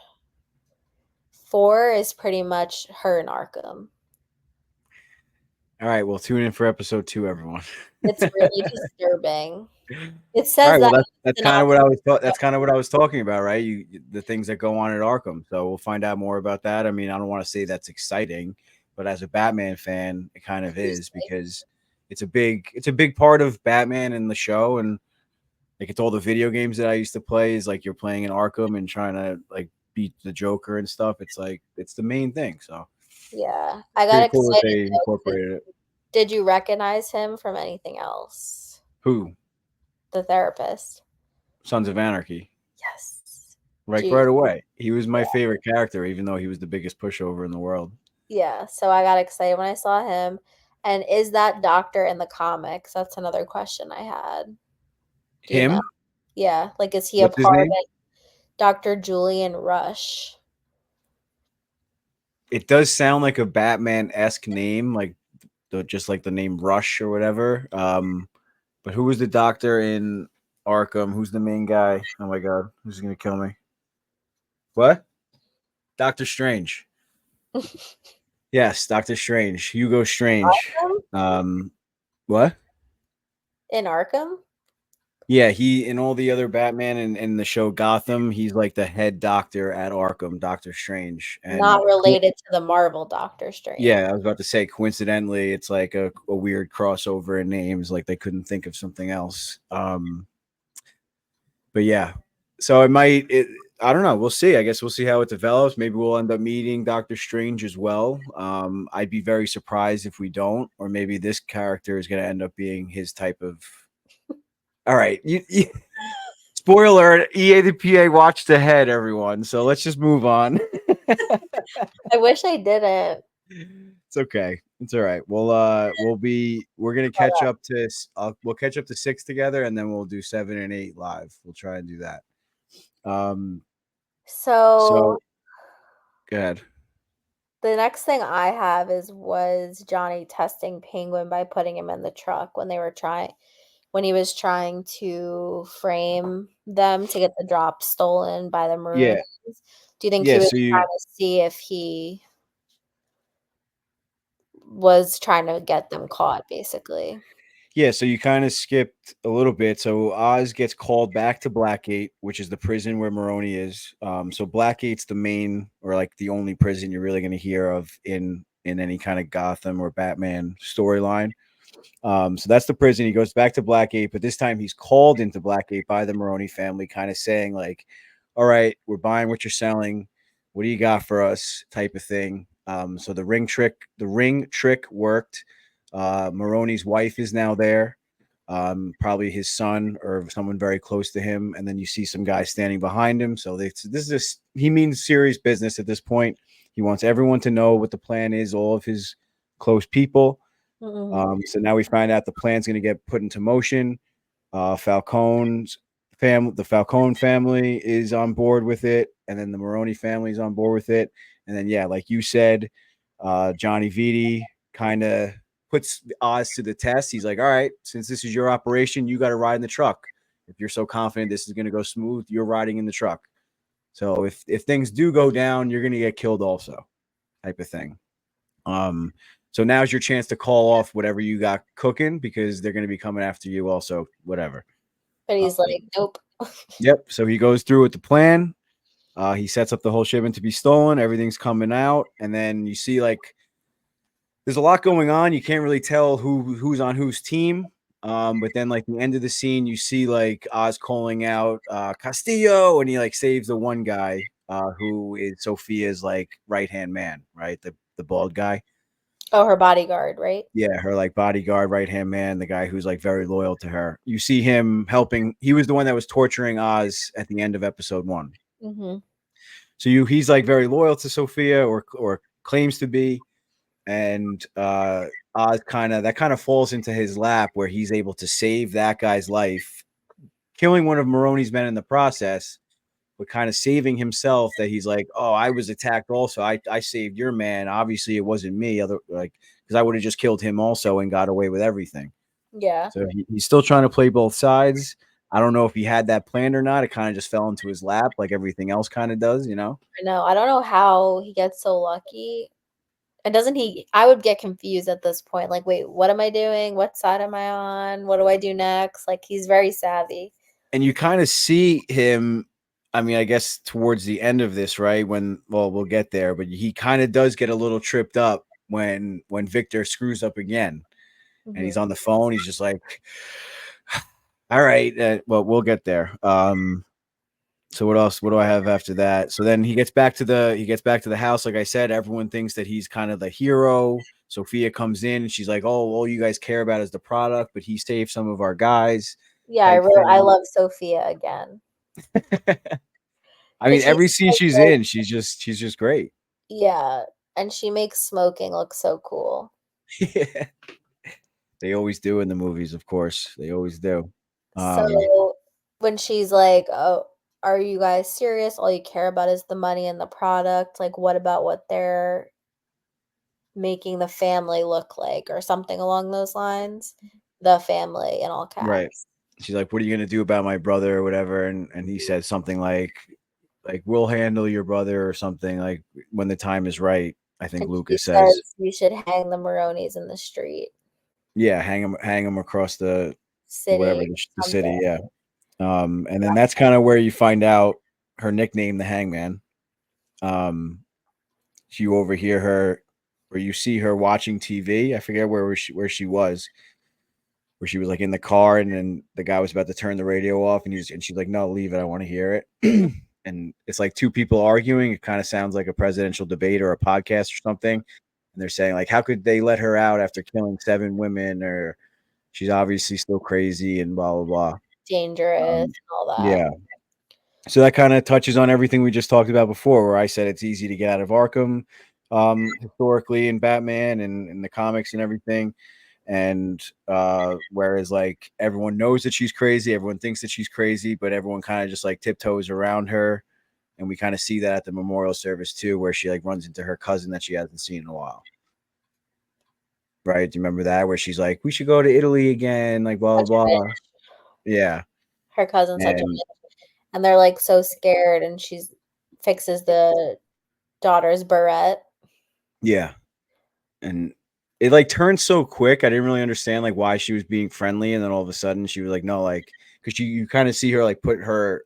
4 is pretty much her in Arkham. all right, well, tune in for episode 2, everyone. It's really disturbing. It All says right, well, that that's kind of what that's kind of what I was talking about, right? The things that go on at Arkham. So we'll find out more about that. I mean, I don't want to say that's exciting, but as a Batman fan, it kind of is because it's a big part of Batman and the show, and like it's all the video games that I used to play. Is like you're playing in Arkham and trying to like beat the Joker and stuff. It's like it's the main thing. So Yeah. I got pretty cool that excited they though, 'cause incorporated it. did you recognize him from anything else? Who? The therapist. Sons of Anarchy. Yes. Like Gee. right away. He was my Yeah. favorite character, even though he was the biggest pushover in the world. Yeah. So I got excited when I saw him. And is that doctor in the comics? That's another question I had. Do you know? Him? Yeah. Like, is he a What's his part of name? it? Dr. Julian Rush. It does sound like a Batman-esque name, like just like the name Rush or whatever. But who was the doctor in Arkham? Who's the main guy? Oh my god, who's gonna kill me? What? Doctor Strange. Yes, Doctor Strange. Hugo Strange. Arkham? What? In Arkham? Yeah, he in all the other Batman and in the show Gotham, he's like the head doctor at Arkham, Doctor Strange. And Not related to the Marvel Doctor Strange. yeah, I was about to say coincidentally, it's like a weird crossover in names, like they couldn't think of something else. But yeah, so I don't know. We'll see. I guess we'll see how it develops. Maybe we'll end up meeting Doctor Strange as well. I'd be very surprised if we don't, or maybe this character is going to end up being his type of. All right, spoiler: EAthePA watched ahead, everyone. So let's just move on. I wish I didn't. It's okay. It's all right. We're gonna catch up to we'll catch up to 6 together, and then we'll do 7 and 8 live. We'll try and do that. So So go ahead. the next thing I have was Johnny testing Penguin by putting him in the truck when he was trying to frame them to get the drop stolen by the Yeah, Maroons. Do you think he yeah. was So you trying to see if he was trying to get them caught, basically? Yeah, so you kind of skipped a little bit. So Oz gets called back to Blackgate, which is the prison where Maroni is. So Blackgate's the main or like the only prison you're really going to hear of in any kind of Gotham or Batman storyline. So that's the prison. He goes back to Blackgate, but this time he's called into Blackgate by the Maroni family, kind of saying like, "All right, we're buying what you're selling. What do you got for us?" type of thing. So the ring trick worked. Maroni's wife is now there, probably his son or someone very close to him, and then you see some guys standing behind him. So he means serious business at this point. He wants everyone to know what the plan is, all of his close people. So now we find out the plan's going to get put into motion. The Falcone family is on board with it, and then the Maroni family is on board with it. And then, yeah, like you said, Johnny Vitti kind of puts Oz to the test. He's like, all right, since this is your operation, you got to ride in the truck. If you're so confident this is going to go smooth, you're riding in the truck. So if things do go down, you're going to get killed also, type of thing. So now's your chance to call off whatever you got cooking because they're going to be coming after you also, whatever. But he's like, nope. Yep. So he goes through with the plan. He sets up the whole shipment to be stolen. Everything's coming out. And then you see like there's a lot going on. You can't really tell who's on whose team. But then like the end of the scene, you see like Oz calling out Castillo, and he like saves the one guy who is Sophia's like right-hand man, right? The bald guy. Oh, her bodyguard, right? Yeah, her like bodyguard, right-hand man, the guy who's like very loyal to her. You see him helping. He was the one that was torturing Oz at the end of episode 1. Mm-hmm. So he's like very loyal to Sophia or claims to be. And Oz kind of falls into his lap where he's able to save that guy's life, killing one of Maroni's men in the process, but kind of saving himself that he's like, oh, I was attacked also. I saved your man. Obviously, it wasn't me. Because I would have just killed him also and got away with everything. Yeah. So he's still trying to play both sides. I don't know if he had that planned or not. It kind of just fell into his lap like everything else kind of does, you know? I know. I don't know how he gets so lucky. And doesn't he? I would get confused at this point. Like, wait, what am I doing? What side am I on? What do I do next? Like, he's very savvy. And you kind of see him. I mean, I guess towards the end of this, right? We'll get there, but he kind of does get a little tripped up when Victor screws up again, and he's Mm-hmm. on the phone. He's just like, "All right, well, we'll get there." So what else? What do I have after that? So then he gets back to the house. Like I said, everyone thinks that he's kind of the hero. Sophia comes in and she's like, "Oh, all you guys care about is the product, but he saved some of our guys." Yeah, Type I thing. love Sophia again. I mean, 'Cause she's every scene so she's good. in, she's just great. Yeah, and she makes smoking look so cool. Yeah. They always do in the movies, of course. They always do. Um, So when she's like, "Oh, are you guys serious? All you care about is the money and the product. Like, what about what they're making the family look like?" Or something along those lines. The family in all right. caps. She's like, "What are you gonna do about my brother or whatever?" And he said something like we'll handle your brother or something like when the time is right. I think And she Lucas says, says you should hang the Maronis in the street, "Yeah, hang him across the whatever city, the city." something. Yeah. And then that's kind of where you find out her nickname, the Hangman. Um, you overhear her, or you see her watching TV. I forget where she was, where she was like in the car, and then the guy was about to turn the radio off, and she's like, "No, leave it. I want to hear it." And it's like two people arguing. It kind of sounds like a presidential debate or a podcast or something. And they're saying like, "How could they let her out after killing 7 women?" Or she's obviously still crazy and blah blah blah. Dangerous Um, and all that. yeah. So that kind of touches on everything we just talked about before, where I said it's easy to get out of Arkham, historically in Batman and in the comics and everything. And whereas like everyone knows that she's crazy, everyone thinks that she's crazy, but everyone kind of just like tiptoes around her. And we kind of see that at the memorial service too, where she like runs into her cousin that she hasn't seen in a while. Right? Do you remember that? Where she's like, "We should go to Italy again," like blah Such blah a blah. bitch. Yeah. Her cousin's such a And bitch. And they're, like, so scared, and she's fixes the daughter's barrette. yeah. And it like turned so quick. I didn't really understand like why she was being friendly, and then all of a sudden she was like, "No," like because you kind of see her like put her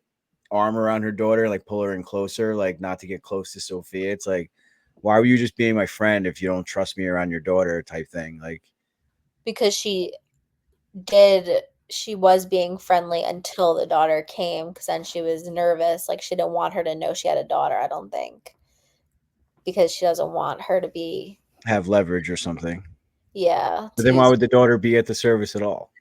arm around her daughter, like pull her in closer, like not to get close to Sophia. It's like, why were you just being my friend if you don't trust me around your daughter, type thing? Like, Because she was being friendly until the daughter came, because then she was nervous, like, she didn't want her to know she had a daughter, I don't think, because she doesn't want her to be have leverage or something. yeah, But to then why use would the daughter be at the service at all?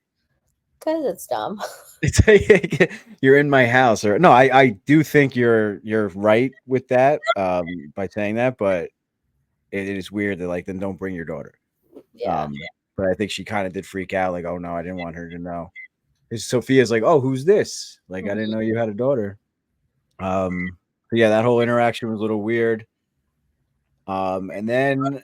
because it's dumb. It's like you're in my house, or no, I do think you're right with that by saying that, but it is weird that like then don't bring your daughter. Yeah. Um, but I think she kind of did freak out, like, "Oh no, I didn't want her to know." 'Cause Sophia's like, "Oh, who's this? Like, I didn't know Mhm. you had a daughter." So yeah, that whole interaction was a little weird. And then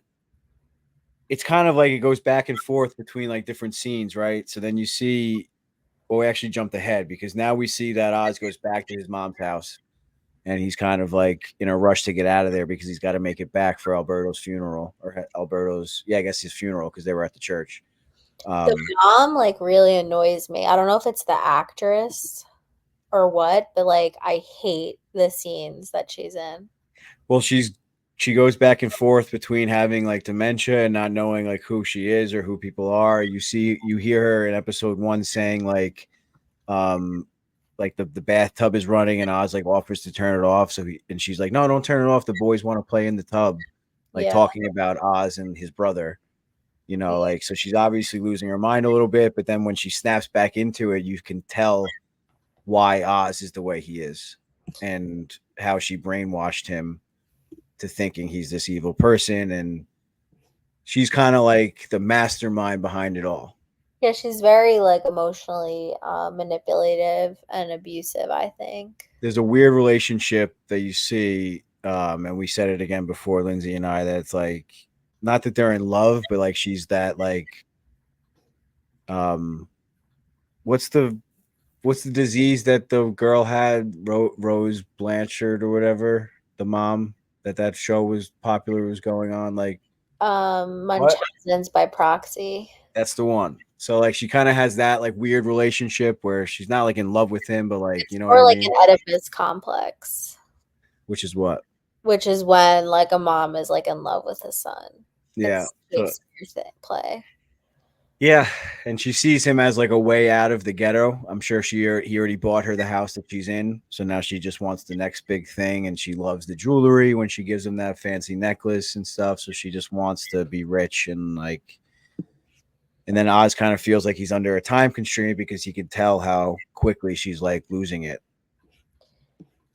it's kind of like it goes back and forth between like different scenes, right? So then you see, well, we actually jumped ahead because now we see that Oz goes back to his mom's house and he's kind of like in a rush to get out of there because he's got to make it back for Alberto's funeral or Alberto's, yeah, I guess his funeral because they were at the church. The Um, mom, like, really annoys me. I don't know if it's the actress or what, but, like, I hate the scenes that she's in. well, she goes back and forth between having like dementia and not knowing like who she is or who people are. You hear her in episode 1 saying um the bathtub is running and Oz like offers to turn it off. And she's like, "No, don't turn it off. The boys want to play in the tub." Like Yeah, talking about Oz and his brother, like so she's obviously losing her mind a little bit, but then when she snaps back into it, you can tell why Oz is the way he is and how she brainwashed him to thinking he's this evil person, and she's kind of like the mastermind behind it all. yeah, she's very, like, emotionally, manipulative and abusive, I think. There's a weird relationship that you see, and we said it again before, Lindsay and I, that it's like not that they're in love, but like she's that like um what's the disease that the girl had, Rose Blanchard or whatever, the mom that show was popular was going on, like what? Munchausen's by proxy. That's the one. So like she kind of has that like weird relationship where she's not like in love with him, but like you know what I Or like mean? an Oedipus complex, Which is what? which is when, like, a mom is, like, in love with his son. Yeah. It's So Shakespeare's play. Yeah, and she sees him as like a way out of the ghetto. I'm sure he already bought her the house that she's in, so now she just wants the next big thing, and she loves the jewelry when she gives him that fancy necklace and stuff. So she just wants to be rich and like. And then Oz kind of feels like he's under a time constraint because he can tell how quickly she's like losing it.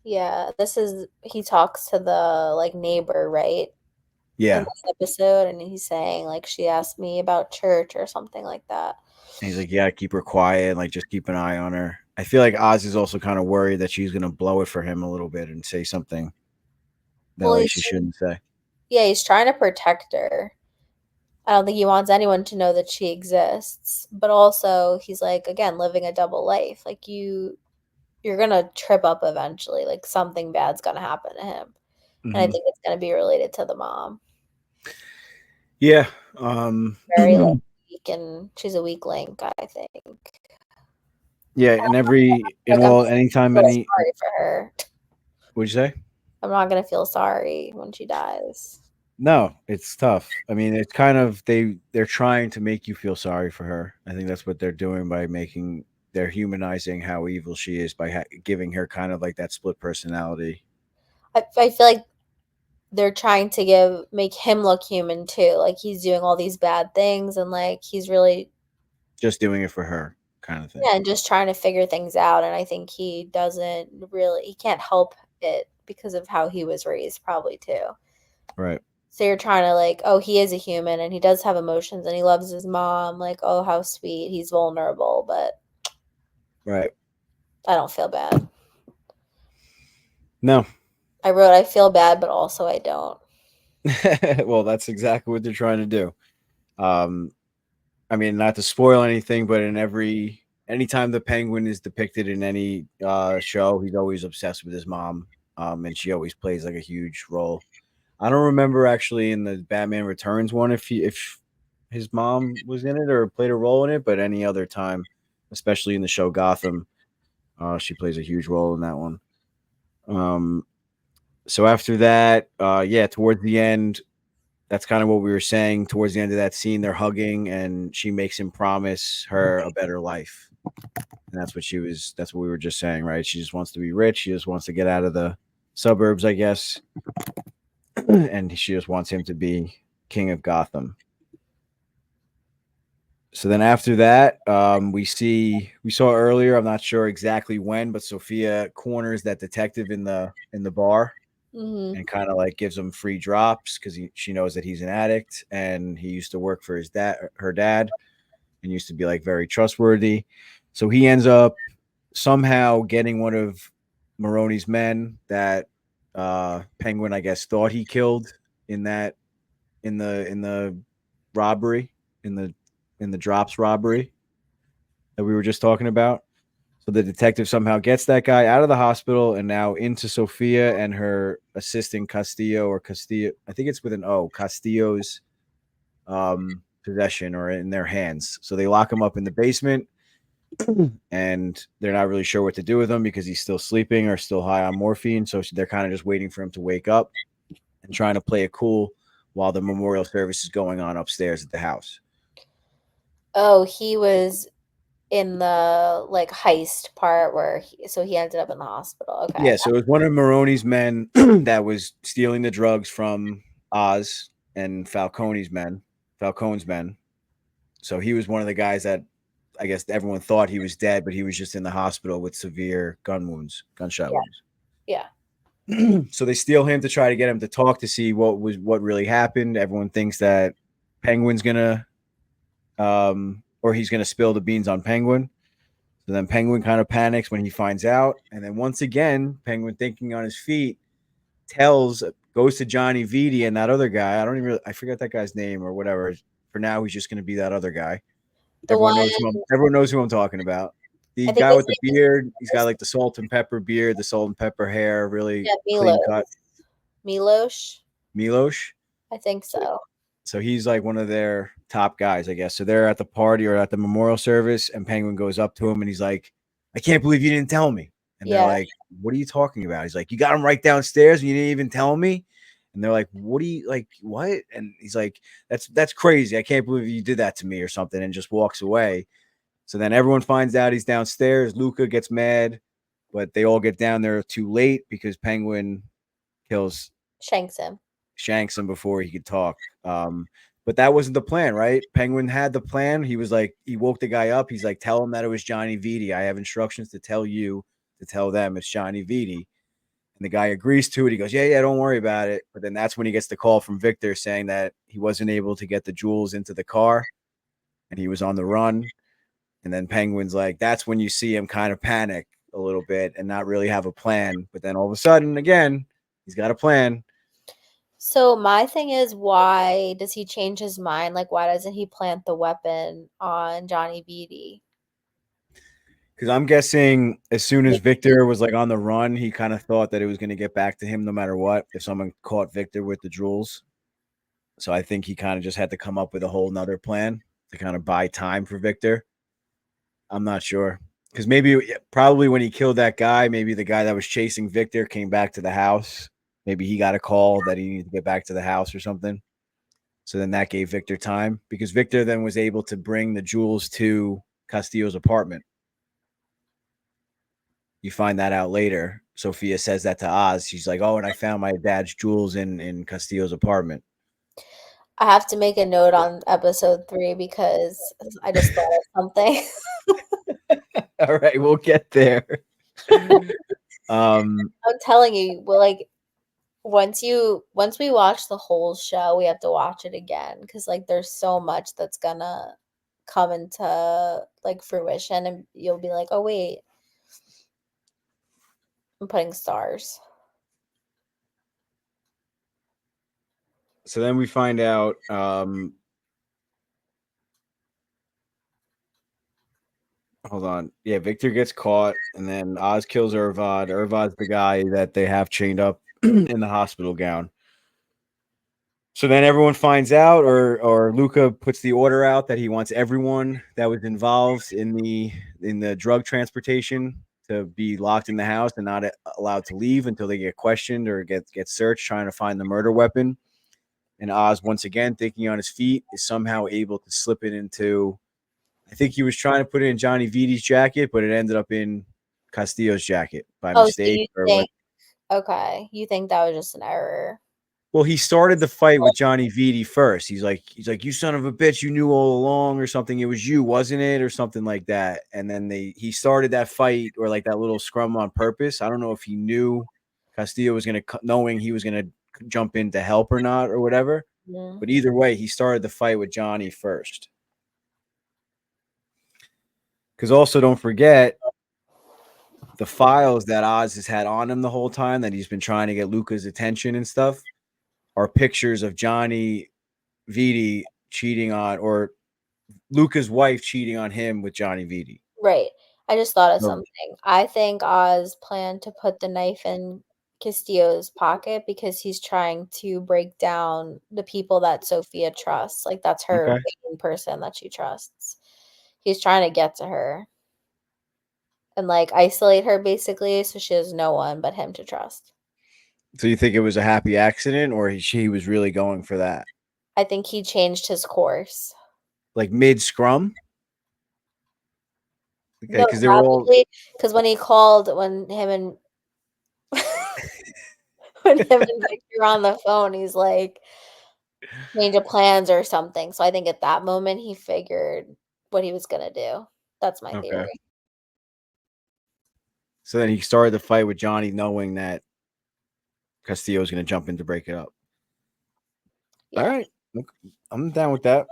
Yeah, this is he talks to the like neighbor, right? In Yeah, this episode, and he's saying like she asked me about church or something like that. and he's like, yeah, keep her quiet, like just keep an eye on her. I feel like Oz is also kind of worried that she's gonna blow it for him a little bit and say something that Well, like she shouldn't say. yeah, he's trying to protect her. I don't think he wants anyone to know that she exists, but also he's like again living a double life. Like you're gonna trip up eventually. Like something bad's gonna happen to him, and I Mm-hmm. think it's gonna be related to the mom. Yeah. Very like weak, and she's a weak link. I think. Yeah, and Like I'm anytime feel any sorry for her. what'd you say? I'm not gonna feel sorry when she dies. No, it's tough. I mean, it's kind of they're trying to make you feel sorry for her. I think that's what they're doing by making they're humanizing how evil she is by giving her kind of like that split personality, I feel like they're trying to make him look human too. Like he's doing all these bad things, and like he's really just doing it for her kind of thing. yeah, and just trying to figure things out. And I think he can't help it because of how he was raised, probably too. Right. So you're trying to like, oh, he is a human and he does have emotions and he loves his mom. Like, oh, how sweet. He's vulnerable, but Right. I don't feel bad. No. I wrote, I feel bad, but also I don't. Well, that's exactly what they're trying to do. Um I mean, not to spoil anything, but anytime the penguin is depicted in any show, he's always obsessed with his mom. And she always plays like a huge role. I don't remember actually in the Batman Returns one if his mom was in it or played a role in it, but any other time, especially in the show Gotham, she plays a huge role in that one. Um, so after that, yeah, towards the end, that's kind of what we were saying. Towards the end of that scene, they're hugging, and she makes him promise her a better life. And that's what we were just saying, right? She just wants to be rich. She just wants to get out of the suburbs, I guess. And she just wants him to be king of Gotham. So then after that, we saw earlier. I'm not sure exactly when, but Sophia corners that detective in the bar Hmm. and kind of like gives him free drops because she knows that he's an addict and he used to work for her dad, and used to be like very trustworthy. So he ends up somehow getting one of Maroni's men that Penguin, I guess, thought he killed in that in the robbery in the drops robbery that we were just talking about. So the detective somehow gets that guy out of the hospital and now into Sophia and her assistant Castillo or Castillo. I think it's with an O. Castillo's possession or in their hands. So they lock him up in the basement and they're not really sure what to do with him because he's still sleeping or still high on morphine. So they're kind of just waiting for him to wake up and trying to play it cool while the memorial service is going on upstairs at the house. Oh, he was in the like heist part so he ended up in the hospital. Okay. Yeah, so it was one of Maroni's men that was stealing the drugs from Oz and Falcone's men. So he was one of the guys that I guess everyone thought he was dead, but he was just in the hospital with severe gunshot Yeah. wounds. Yeah. So they steal him to try to get him to talk to see what really happened. Everyone thinks that Penguin's gonna or he's gonna spill the beans on Penguin. So then Penguin kind of panics when he finds out, and then once again, Penguin thinking on his feet goes to Johnny Vitti and that other guy. I forget that guy's name or whatever. For now, he's just going to be that other guy. The one Everyone knows who I'm talking about. The I think guy his with the name beard. He's got is like the salt and pepper beard, the salt and pepper hair, really yeah, clean cut. Milosh. Milosh. I think So, so. so he's like one of their top guys, I guess. So they're at the party or at the memorial service, and Penguin goes up to him and he's like, "I can't believe you didn't tell me." And they're Yeah. like, "What are you talking about?" He's like, "You got him right downstairs and you didn't even tell me." And they're like, what do you like? What? And he's like, that's crazy. I can't believe you did that to me or something, and just walks away. So then everyone finds out he's downstairs. Luca gets mad, but they all get down there too late because Penguin kills Shanks him before he could talk. But that wasn't the plan, right? Penguin had the plan. He was like, he woke the guy up. He's like, tell him that it was Johnny Vitti. I have instructions to tell you to tell them it's Johnny Vitti. And the guy agrees to it. He goes, yeah, don't worry about it. But then that's when he gets the call from Victor saying that he wasn't able to get the jewels into the car and he was on the run. And then Penguin's like, that's when you see him kind of panic a little bit and not really have a plan. But then all of a sudden, again, he's got a plan. So my thing is, why does he change his mind? Like, why doesn't he plant the weapon on Johnny Vitti? Because I'm guessing as soon as Victor was like on the run, he kind of thought that it was going to get back to him no matter what if someone caught Victor with the jewels. So I think he kind of just had to come up with a whole nother plan to kind of buy time for Victor. I'm not sure. Because probably when he killed that guy, maybe the guy that was chasing Victor came back to the house. Maybe he got a call that he needed to get back to the house or something. So then that gave Victor time because Victor then was able to bring the jewels to Castillo's apartment. You find that out later. Sophia says that to Oz. She's like, oh, and I found my dad's jewels in Castillo's apartment. I have to make a note on episode 3 because I just thought of something. All right, we'll get there. I'm telling you, like once we watch the whole show, we have to watch it again because like there's so much that's gonna come into like fruition, and you'll be like, oh wait, I'm putting stars. So then we find out hold on. Yeah, Victor gets caught, and then Oz kills Irvad. Irvad's the guy that they have chained up in the hospital gown. So then everyone finds out, or Luca puts the order out that he wants everyone that was involved in the drug transportation to be locked in the house and not allowed to leave until they get questioned or get searched, trying to find the murder weapon. And Oz, once again, thinking on his feet, is somehow able to slip it into. I think he was trying to put it in Johnny Vitti's jacket, but it ended up in Castillo's jacket by Oh, so mistake you or what. think okay, you think that was just an error. Well, he started the fight with Johnny Vitti first. He's like, you son of a bitch, you knew all along, or something. It was you, wasn't it, or something like that. And then he started that fight or like that little scrum on purpose. I don't know if he knew Castillo was knowing he was gonna jump in to help or not or whatever. Yeah. But either way, he started the fight with Johnny first. Because also don't forget the files that Oz has had on him the whole time that he's been trying to get Luca's attention and stuff are pictures of Johnny Vitti cheating on, or Luca's wife cheating on him with Johnny Vitti. Right. I just thought of No. something. I think Oz planned to put the knife in Castillo's pocket because he's trying to break down the people that Sophia trusts. Like that's her Okay. main person that she trusts. He's trying to get to her and like isolate her basically so she has no one but him to trust. So you think it was a happy accident, or she was really going for that? I think he changed his course. Like mid scrum? Okay, No, because they were all probably because when him and when him and Victor were on the phone, he's like, change of plans or something. So I think at that moment he figured what he was gonna do. That's my okay. theory. So then he started the fight with Johnny, knowing that Castillo was going to jump in to break it up. All Yeah. right, I'm down with that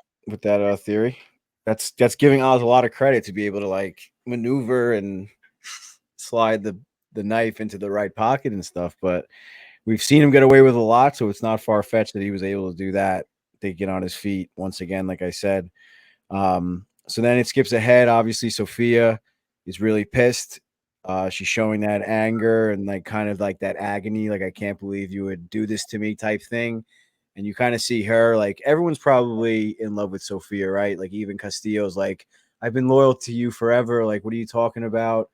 theory. That's giving Oz a lot of credit to be able to like maneuver and slide the knife into the right pocket and stuff. But we've seen him get away with a lot, so it's not far fetched that he was able to do that to get on his feet once again. Like I said, so then it skips ahead. Obviously, Sophia is really pissed. She's showing that anger and like kind of like that agony, like I can't believe you would do this to me type thing. And you kind of see her like everyone's probably in love with Sophia, right? Like even Castillo's like, I've been loyal to you forever. Like, what are you talking about?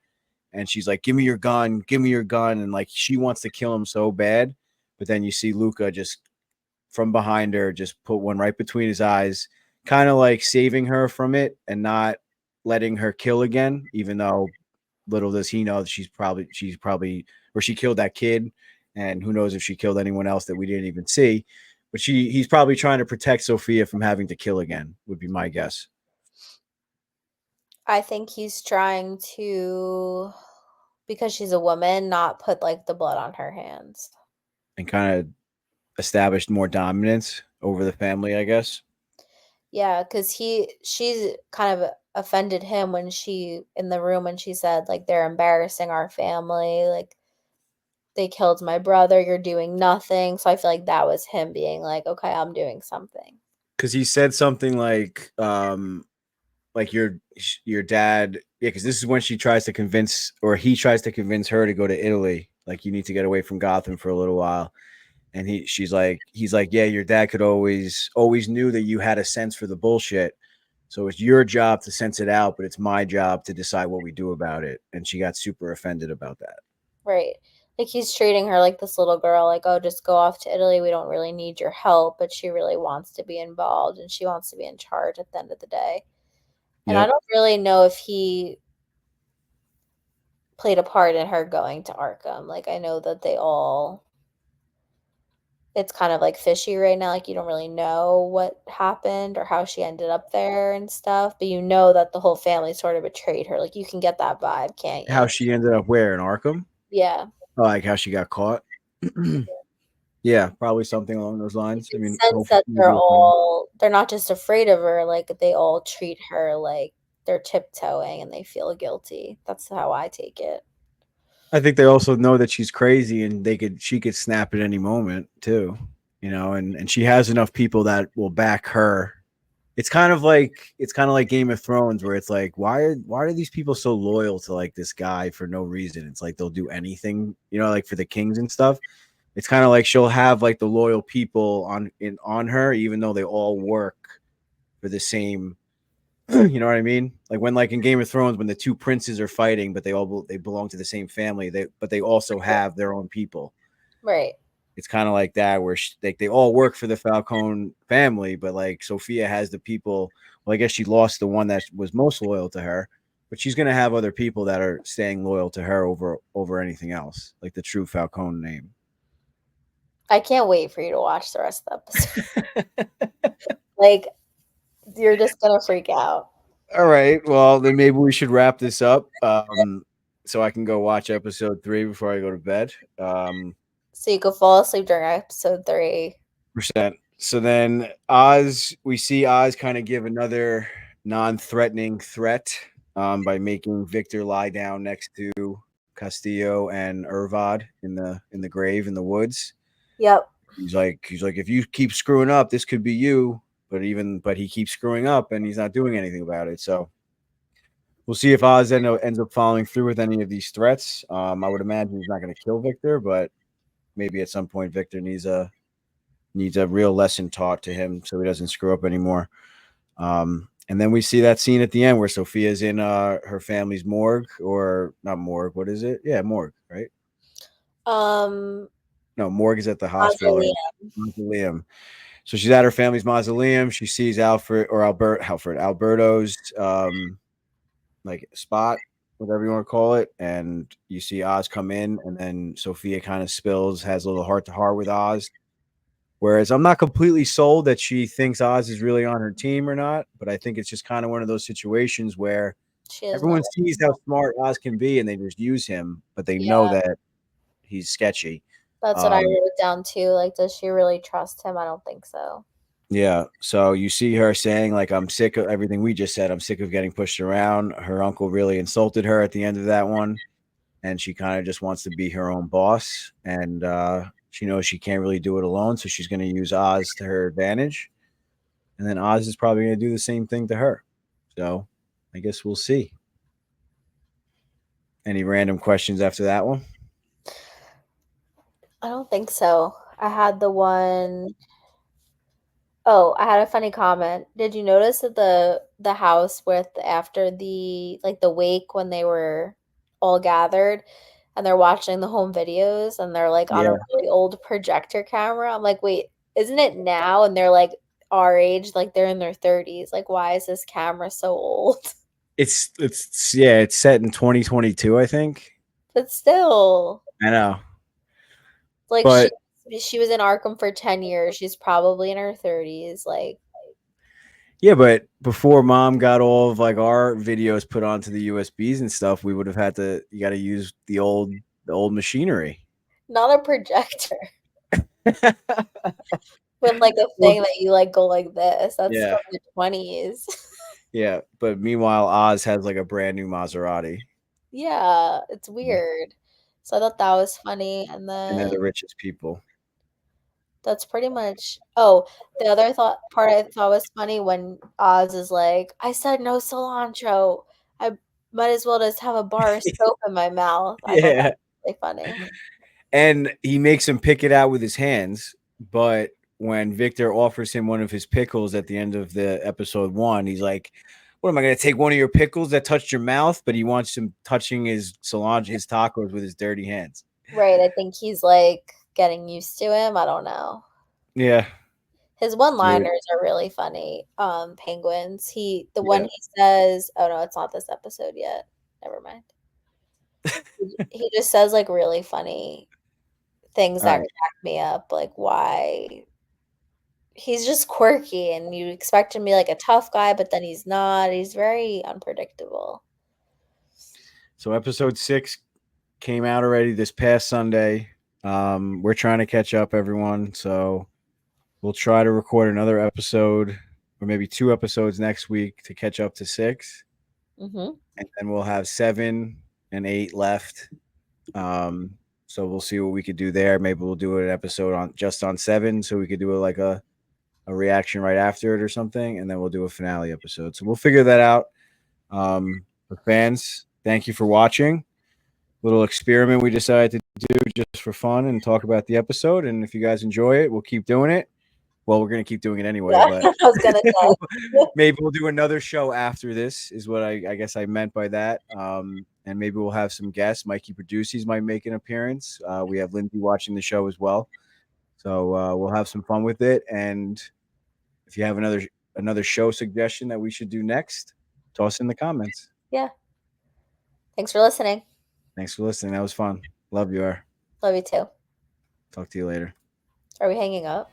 And she's like, give me your gun, give me your gun. And like she wants to kill him so bad. but then you see Luca just from behind her, just put one right between his eyes, kind of like saving her from it and not letting her kill again, even though little does he know that she's probably or she killed that kid, and who knows if she killed anyone else that we didn't even see. But he's probably trying to protect Sophia from having to kill again, would be my guess. I think he's trying to, because she's a woman, not put like the blood on her hands. And kind of established more dominance over the family, I guess. Yeah, because she's kind of offended him when she in the room when she said like they're embarrassing our family, like they killed my brother, you're doing nothing. So I feel like that was him being like, okay, I'm doing something. Because he said something like your dad, yeah, because this is when she tries to convince, or he tries to convince her to go to Italy, like you need to get away from Gotham for a little while. And he's like, yeah, your dad could always knew that you had a sense for the bullshit, so it's your job to sense it out, but it's my job to decide what we do about it. And she got super offended about that. Right. Like he's treating her like this little girl, like, oh, just go off to Italy. We don't really need your help. But she really wants to be involved and she wants to be in charge at the end of the day. And I Yep. don't really know if he played a part in her going to Arkham. Like I know that it's kind of like fishy right now. Like you don't really know what happened or how she ended up there and stuff, but you know that the whole family sort of betrayed her. Like you can get that vibe, can't How you? she ended up where in Arkham? Yeah. Like how she got caught. Yeah, probably something along those You lines. I can mean, sense hopefully that they're not just afraid of her, like they all treat her like they're tiptoeing and they feel guilty. That's how I take it. I think they also know that she's crazy, and she could snap at any moment too, and she has enough people that will back her. It's kind of like Game of Thrones, where it's like, why are these people so loyal to like this guy for no reason? It's like they'll do anything, like for the kings and stuff. It's kind of like she'll have like the loyal people on her, even though they all work for the same. You know what I mean? Like when, like in Game of Thrones, when the two princes are fighting, but they belong to the same family. But they also have their own people. Right. It's kind of like that, where they all work for the Falcone family, but like Sophia has the people. Well, I guess she lost the one that was most loyal to her, but she's gonna have other people that are staying loyal to her over anything else, like the true Falcone name. I can't wait for you to watch the rest of the episode. Like you're just gonna freak out. All right, well then maybe we should wrap this up, so I can go watch episode 3 before I go to bed. So you could fall asleep during episode 3. Percent. So then we see Oz kind of give another non-threatening threat, by making Victor lie down next to Castillo and Irvad in the grave in the woods. Yep. He's like, if you keep screwing up, this could be you. But he keeps screwing up and he's not doing anything about it. So we'll see if Oz ends up following through with any of these threats. I would imagine he's not going to kill Victor, but maybe at some point Victor needs a real lesson taught to him so he doesn't screw up anymore. And then we see that scene at the end where Sophia's in her family's morgue, or not morgue. What is it? Yeah, morgue, right? Um, No, morgue is at the hospital. Or Mausoleum. mausoleum. So she's at her family's mausoleum. She sees Alberto's like spot, whatever you want to call it, and you see Oz come in, and then Sophia kind of has a little heart to heart with Oz. Whereas I'm not completely sold that she thinks Oz is really on her team or not, but I think it's just kind of one of those situations where She has no. everyone sees how smart Oz can be and they just use him, but they know Yeah, that he's sketchy. that's what I Um, wrote down too. Like, does she really trust him? I don't think so. yeah. So you see her saying, like, I'm sick of everything we just said. I'm sick of getting pushed around. Her uncle really insulted her at the end of that one. And she kind of just wants to be her own boss. And she knows she can't really do it alone. So she's going to use Oz to her advantage. And then Oz is probably going to do the same thing to her. So I guess we'll see. Any random questions after that one? I don't think so. I had the one Oh, I had a funny comment. Did you notice that the house with after the like the wake when they were all gathered, and they're watching the home videos and they're like on a Yeah. really old projector camera. I'm like, wait, isn't it now? And they're like our age, like they're in their 30s. Like, why is this camera so old? It's set in 2022, I think. But still, I know. like But she was in Arkham for 10 years. She's probably in her 30s. Like, yeah, but before mom got all of like our videos put onto the USBs and stuff, we would have had to you got to use the old machinery. not a projector with like a Well, thing that you like go like this. That's yeah. from the 20s. Yeah, but meanwhile Oz has like a brand new Maserati Yeah, it's weird. So I thought that was funny. And and they're then the richest people. that's pretty much. Oh, the other thought part I thought was funny when Oz is like, "I said no cilantro. I might as well just have a bar of soap in my mouth." I thought that Yeah. was really funny. And he makes him pick it out with his hands, but when Victor offers him one of his pickles at the end of the episode 1, he's like, "What am I going to take one of your pickles that touched your mouth?" But he wants him touching his cilantro, his tacos with his dirty hands. Right, I think he's like getting used to him. I don't know. Yeah. His It's weird. one-liners are really funny. Penguins. The one Yeah. he says, oh no, it's not this episode yet. Never mind. He just says like really funny things All that right. crack me up. Like why he's just quirky and you expect him to be like a tough guy, but then he's not. He's very unpredictable. So episode 6 came out already this past Sunday. We're trying to catch up, everyone. So we'll try to record another episode or maybe 2 episodes next week to catch up to 6. Hmm. And then we'll have 7 and 8 left. So we'll see what we could do there. Maybe we'll do an episode on 7, so we could do like a reaction right after it or something, and then we'll do a finale episode. So we'll figure that out. For fans, thank you for watching. Little experiment we decided to do just for fun and talk about the episode. And if you guys enjoy it, we'll keep doing it. Well, we're gonna keep doing it anyway, Yeah, but I was gonna say. maybe we'll do another show after this. Is what I guess I meant by that. And maybe we'll have some guests. Mikey Produces might make an appearance. We have Lindsay watching the show as well, so we'll have some fun with it. And if you have another show suggestion that we should do next, toss in the comments. Yeah. Thanks for listening. Thanks for listening. That was fun. Love you. Love you too. Talk to you later. Are we hanging up?